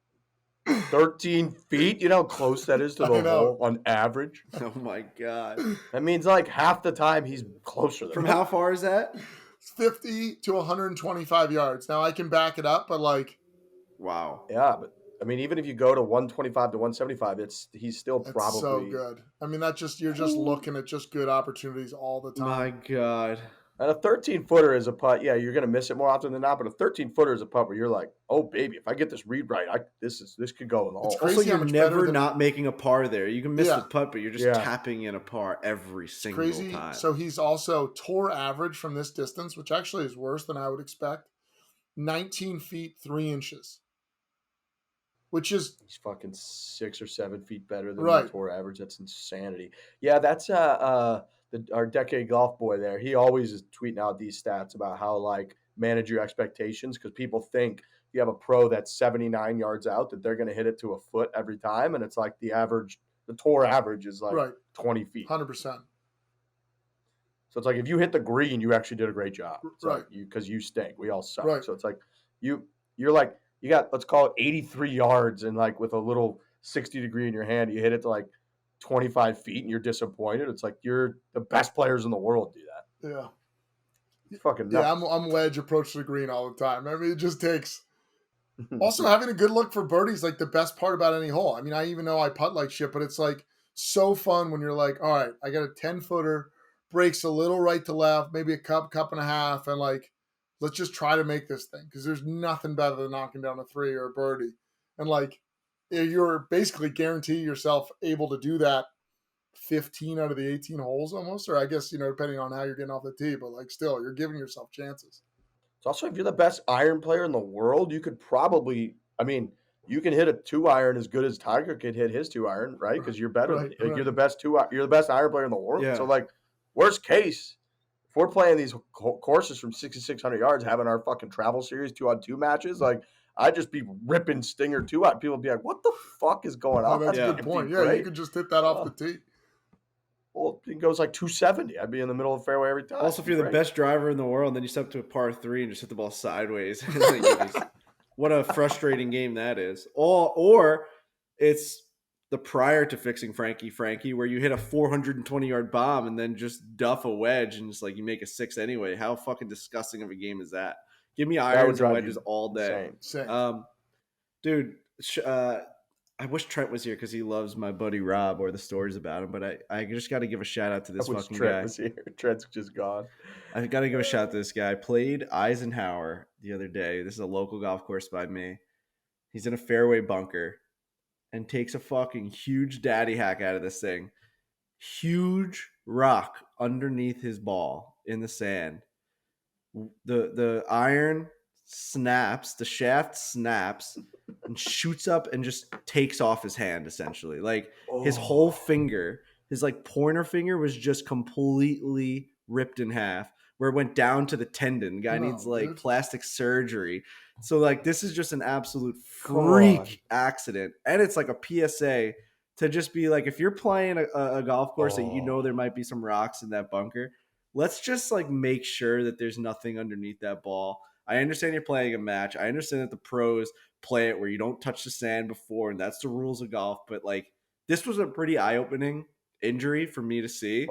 13 feet. You know how close that is to I the know. hole on average? Oh my God. That means like half the time he's closer than From that. how far is that? 50 to 125 yards. Now I can back it up, but like, Wow. Yeah, but I mean, even if you go to 125 to 175, he's still it's probably so good. I mean, you're just looking at just good opportunities all the time. My God. And a 13-footer is a putt. Yeah, you're gonna miss it more often than not. But a 13-footer is a putt where you're like, oh baby, if I get this read right, this could go in the hole. It's crazy Also, how you're much better never than- not making a par there. You can miss Yeah. the putt, but you're just Yeah. tapping in a par every single Crazy. time. So he's also tour average from this distance, which actually is worse than I would expect. 19 feet 3 inches, which is He's fucking 6 or 7 feet better than Right. the tour average. That's insanity. Yeah, that's our decade golf boy there. He always is tweeting out these stats about how like manage your expectations, because people think you have a pro that's 79 yards out that they're going to hit it to a foot every time, and it's like the tour average is like right, 20 feet. 100%. So it's like if you hit the green, you actually did a great job. It's Right. like because you stink. We all suck. Right. So it's like you're like you got, let's call it 83 yards, and like with a little 60 degree in your hand, you hit it to like 25 feet and you're disappointed. It's like you're the best players in the world do that. Yeah. It's fucking Yeah, nuts. I'm wedge approach to the green all the time. I mean, it just takes. Also, having a good look for birdies like the best part about any hole. I mean, I even know I putt like shit, but it's like so fun when you're like, all right, I got a 10-footer, breaks a little right to left, maybe a cup and a half, and like let's just try to make this thing, because there's nothing better than knocking down a 3 or a birdie. And like, you're basically guaranteeing yourself able to do that 15 out of the 18 holes almost, or I guess, depending on how you're getting off the tee, but like still, you're giving yourself chances. It's also, if you're the best iron player in the world, you could probably, you can hit a 2-iron as good as Tiger could hit his 2-iron, right? Because you're better. Right, Like, right. you're the best iron player in the world. Yeah. So like, worst case, if we're playing these courses from 6,600 yards, having our fucking travel series 2-on-2 matches, like, I'd just be ripping Stinger 2-out. People would be like, what the fuck is going Oh, on? that's a It'd good be point. Yeah, great. you could just hit that off the tee. Well, it goes like 270. I'd be in the middle of the fairway every time. Also, if you're the Great. best driver in the world, and then you step to a par 3 and just hit the ball sideways. What a frustrating game that is. Or it's the prior to fixing Frankie, where you hit a 420-yard bomb and then just duff a wedge and just like you make a 6 anyway. How fucking disgusting of a game is that? Give me irons and wedges all day. Same. Dude, I wish Trent was here because he loves my buddy Rob or the stories about him. But I just got to give a shout out to this fucking Trent guy. was here. Trent's just gone. I got to give a shout out to this guy. Played Eisenhower the other day. This is a local golf course by me. He's in a fairway bunker and takes a fucking huge daddy hack out of this thing. Huge rock underneath his ball in the sand. The iron snaps, the shaft snaps and shoots up and just takes off his hand essentially. Like his whole finger, his like pointer finger was just completely ripped in half, where it went down to the tendon. Guy needs like plastic surgery. So like this is just an absolute freak accident. And it's like a PSA to just be like, if you're playing a golf course that you know there might be some rocks in that bunker, let's just like make sure that there's nothing underneath that ball. I understand you're playing a match. I understand that the pros play it where you don't touch the sand before, and that's the rules of golf. But like, this was a pretty eye-opening injury for me to see.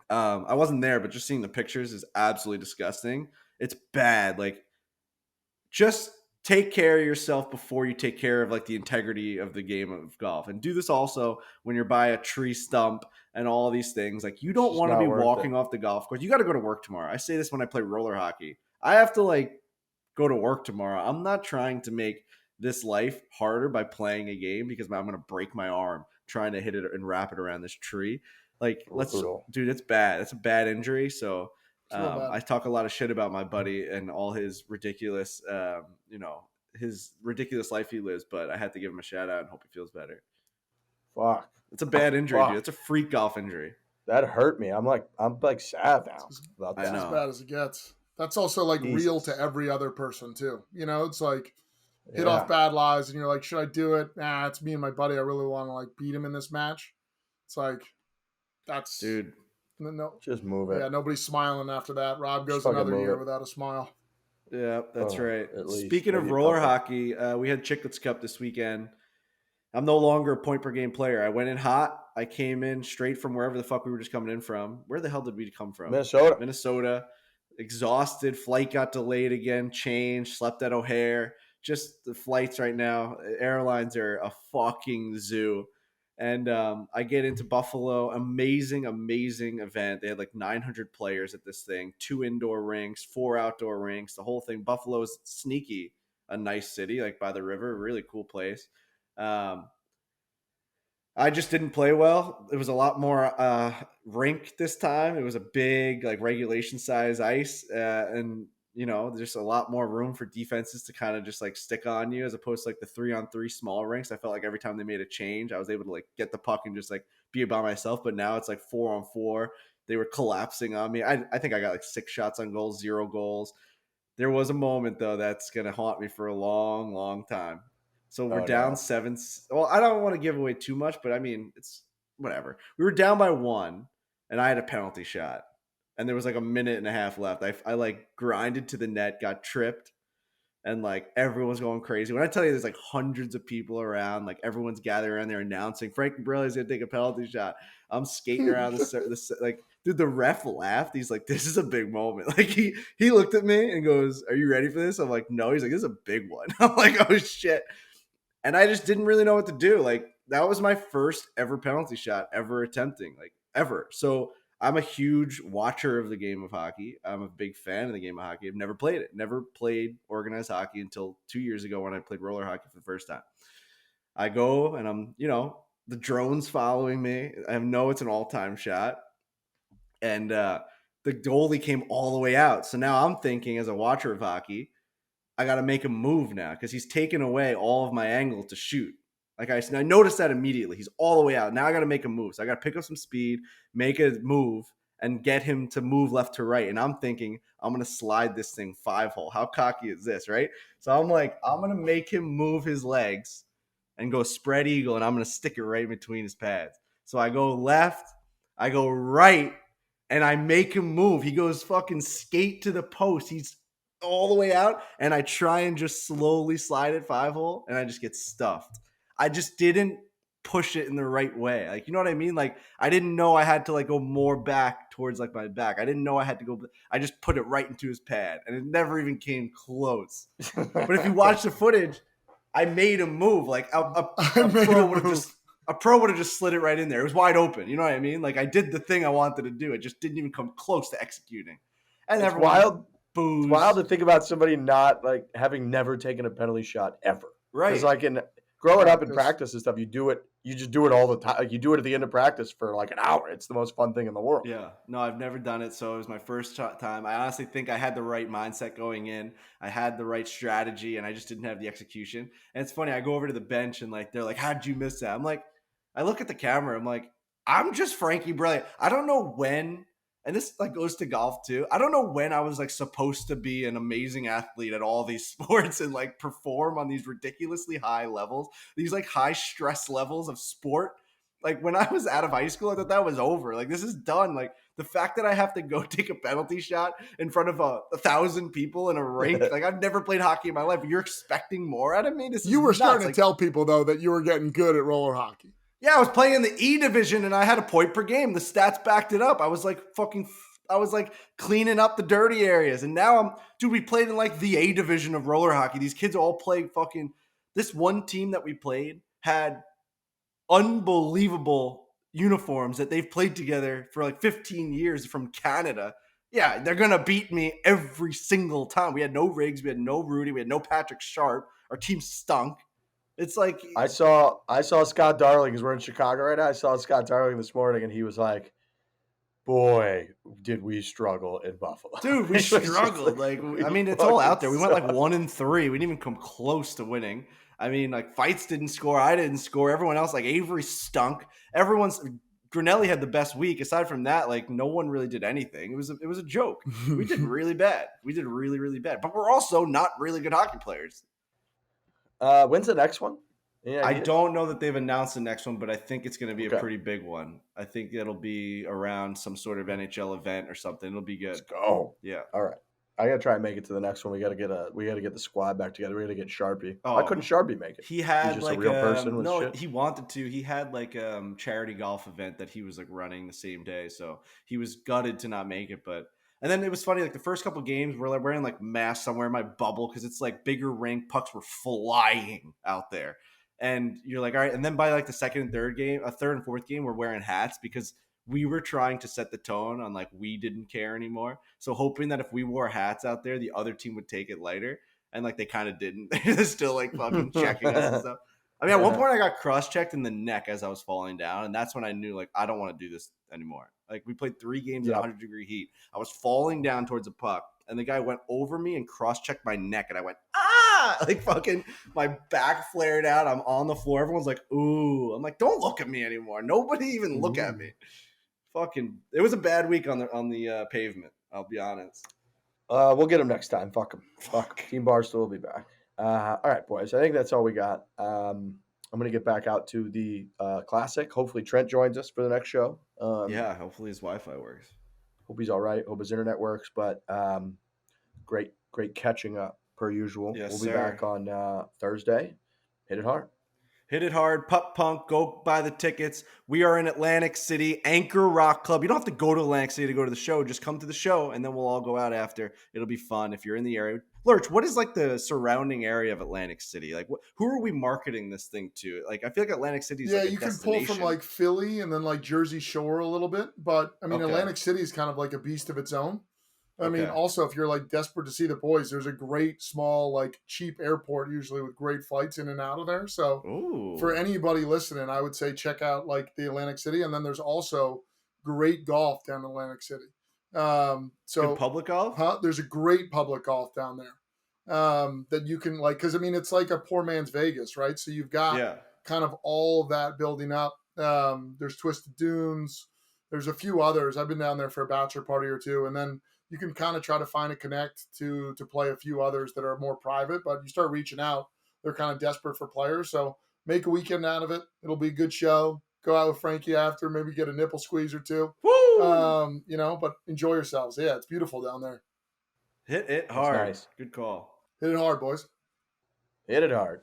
I wasn't there, but just seeing the pictures is absolutely disgusting. It's bad. Like, just take care of yourself before you take care of like the integrity of the game of golf, and do this also when you're by a tree stump and all these things. Like, you don't want to be walking off the golf course. You got to go to work tomorrow. I say this when I play roller hockey. I have to like go to work tomorrow. I'm not trying to make this life harder by playing a game because I'm going to break my arm trying to hit it and wrap it around this tree. Like, dude, it's bad. It's a bad injury. So I talk a lot of shit about my buddy and all his ridiculous, his ridiculous life he lives, but I had to give him a shout out and hope he feels better. Fuck. It's a bad injury, dude. It's a freak golf injury. That hurt me. I'm like sad now about that. It's as bad as it gets. That's also like real to every other person too. It's like hit off bad lies and you're like, should I do it? Nah, it's me and my buddy. I really want to like beat him in this match. It's like, that's dude. No, just move it. Yeah, nobody's smiling after that. Rob goes another year without a smile. Yeah, that's right. Speaking of roller hockey, we had Chicklets Cup this weekend. I'm no longer a point per game player. I went in hot. I came in straight from wherever the fuck we were just coming in from. Where the hell did we come from? Minnesota. Exhausted. Flight got delayed again. Changed. Slept at O'Hare. Just the flights right now. Airlines are a fucking zoo. And I get into Buffalo. Amazing event. They had like 900 players at this thing. 2 indoor rinks, 4 outdoor rinks. The whole thing. Buffalo is sneaky. A nice city, like by the river. Really cool place. I just didn't play well. It was a lot more rink this time. It was a big, like, regulation size ice, and there's a lot more room for defenses to kind of just like stick on you, as opposed to like the 3-on-3 small rinks. I felt like every time they made a change, I was able to like get the puck and just like be by myself. But now it's like 4-on-4. They were collapsing on me. I think I got like 6 shots on goal, 0 goals. There was a moment though that's gonna haunt me for a long, long time. So we're down 7. Well, I don't want to give away too much, but I mean, it's whatever. We were down by 1, and I had a penalty shot, and there was like a minute and a half left. I like grinded to the net, got tripped, and like everyone's going crazy. When I tell you there's like hundreds of people around, like everyone's gathering around there announcing Frankie Borelli's gonna take a penalty shot. I'm skating around the like, dude, the ref laughed. He's like, this is a big moment. Like he looked at me and goes, "Are you ready for this?" I'm like, "No." He's like, "This is a big one." I'm like, "Oh shit." And I just didn't really know what to do. Like, that was my first ever penalty shot ever attempting, like ever. So I'm a huge watcher of the game of hockey. I'm a big fan of the game of hockey. I've never played it. Never played organized hockey until 2 years ago when I played roller hockey for the first time. I go and I'm, the drone's following me. I know it's an all-time shot. And the goalie came all the way out. So now I'm thinking, as a watcher of hockey, I got to make him move now because he's taken away all of my angle to shoot. Like I noticed that immediately. He's all the way out. Now I got to make him move. So I got to pick up some speed, make a move, and get him to move left to right. And I'm thinking, I'm going to slide this thing 5-hole. How cocky is this, right? So I'm like, I'm going to make him move his legs and go spread eagle, and I'm going to stick it right between his pads. So I go left, I go right, and I make him move. He goes fucking skate to the post. He's all the way out, and I try and just slowly slide it 5-hole, and I just get stuffed. I just didn't push it in the right way. Like, you know what I mean? Like, I didn't know I had to like go more back towards like my back. I didn't know I had to go. I just put it right into his pad, and it never even came close. But if you watch the footage, I made him move. Like a pro would have just slid it right in there. It was wide open. You know what I mean? Like, I did the thing I wanted to do. It just didn't even come close to executing. And It's everyone wild. boos. It's wild to think about somebody not like having never taken a penalty shot ever. Right. Because like in growing up in practice and stuff, you just do it all the time. Like you do it at the end of practice for like an hour. It's the most fun thing in the world. Yeah. No, I've never done it. So it was my first time. I honestly think I had the right mindset going in. I had the right strategy, and I just didn't have the execution. And it's funny. I go over to the bench, and like they're like, "How'd you miss that?" I'm like, I look at the camera. I'm like, I'm just Frankie Brilliant. I don't know when. And this like goes to golf too. I don't know when I was like supposed to be an amazing athlete at all these sports and like perform on these ridiculously high levels, these like high stress levels of sport. Like when I was out of high school, I thought that was over. Like this is done. Like the fact that I have to go take a penalty shot in front of 1,000 people in a rink. Like I've never played hockey in my life. You're expecting more out of me? You were starting to tell people though that you were getting good at roller hockey. Yeah, I was playing in the E division and I had a point per game. The stats backed it up. I was like cleaning up the dirty areas. And now we played in like the A division of roller hockey. These kids all play this one team that we played had unbelievable uniforms that they've played together for like 15 years from Canada. Yeah, they're going to beat me every single time. We had no Riggs. We had no Rudy. We had no Patrick Sharp. Our team stunk. It's like I saw Scott Darling because we're in Chicago right now. I saw Scott Darling this morning, and he was like, "Boy, did we struggle in Buffalo, dude? We struggled. Like I mean, it's all out there. We went like 1-3. We didn't even come close to winning. I mean, like Fights didn't score. I didn't score. Everyone else, like Avery, stunk. Grinelli had the best week. Aside from that, like no one really did anything. It was a joke. We did really bad. We did really, really bad. But we're also not really good hockey players. When's the next one? I don't know that they've announced the next one, but I think it's going to be a pretty big one. I think it'll be around some sort of NHL event or something. It'll be good. Let's go. Yeah. All right. I gotta try and make it to the next one. We gotta get the squad back together. We gotta get Sharpie. Oh, why couldn't Sharpie make it? He had He's just like a real person. With shit? He wanted to. He had like charity golf event that he was like running the same day, so he was gutted to not make it. But and then it was funny, like the first couple games we're like wearing like masks somewhere in my bubble because it's like bigger rink, pucks were flying out there, and you're like, all right. And then by like the third and fourth game, we're wearing hats because we were trying to set the tone on like we didn't care anymore. So hoping that if we wore hats out there, the other team would take it lighter. And like they kind of didn't. They're still like fucking checking us and stuff. I mean, at one point I got cross-checked in the neck as I was falling down. And that's when I knew like I don't want to do this anymore. Like we played 3 games at 100-degree heat. I was falling down towards a puck. And the guy went over me and cross-checked my neck. And I went, ah! Like fucking my back flared out. I'm on the floor. Everyone's like, ooh. I'm like, don't look at me anymore. Nobody even look at me. It was a bad week on the pavement. I'll be honest. We'll get him next time. Fuck him. Fuck. Team Barstool will be back. All right, boys. I think that's all we got. I'm gonna get back out to the classic. Hopefully Trent joins us for the next show. Yeah. Hopefully his Wi-Fi works. Hope he's all right. Hope his internet works. But great catching up per usual. Yes, we'll be back on Thursday. Hit it hard. Hit it hard, Putt Punk, go buy the tickets. We are in Atlantic City, Anchor Rock Club. You don't have to go to Atlantic City to go to the show. Just come to the show, and then we'll all go out after. It'll be fun if you're in the area. Lurch, what is like the surrounding area of Atlantic City? Like, who are we marketing this thing to? Like, I feel like Atlantic City is Yeah, like a you can pull destination. from like Philly and then like Jersey Shore a little bit, but I mean, Okay. Atlantic City is kind of like a beast of its own. I mean, Okay. also if you're like desperate to see the boys, there's a great small like cheap airport usually with great flights in and out of there. So Ooh. for anybody listening, I would say check out like the Atlantic City, and then there's also great golf down in Atlantic City. So Good public golf? there's a great public golf down there that you can like, because I mean it's like a poor man's Vegas, right? So you've got kind of all of that building up. There's Twisted Dunes. There's a few others. I've been down there for a bachelor party or two, and then you can kind of try to find a connect to play a few others that are more private. But you start reaching out, they're kind of desperate for players. So make a weekend out of it. It'll be a good show. Go out with Frankie after, maybe get a nipple squeeze or two. Woo! But enjoy yourselves. Yeah, it's beautiful down there. Hit it hard. Nice. Good call. Hit it hard, boys. Hit it hard.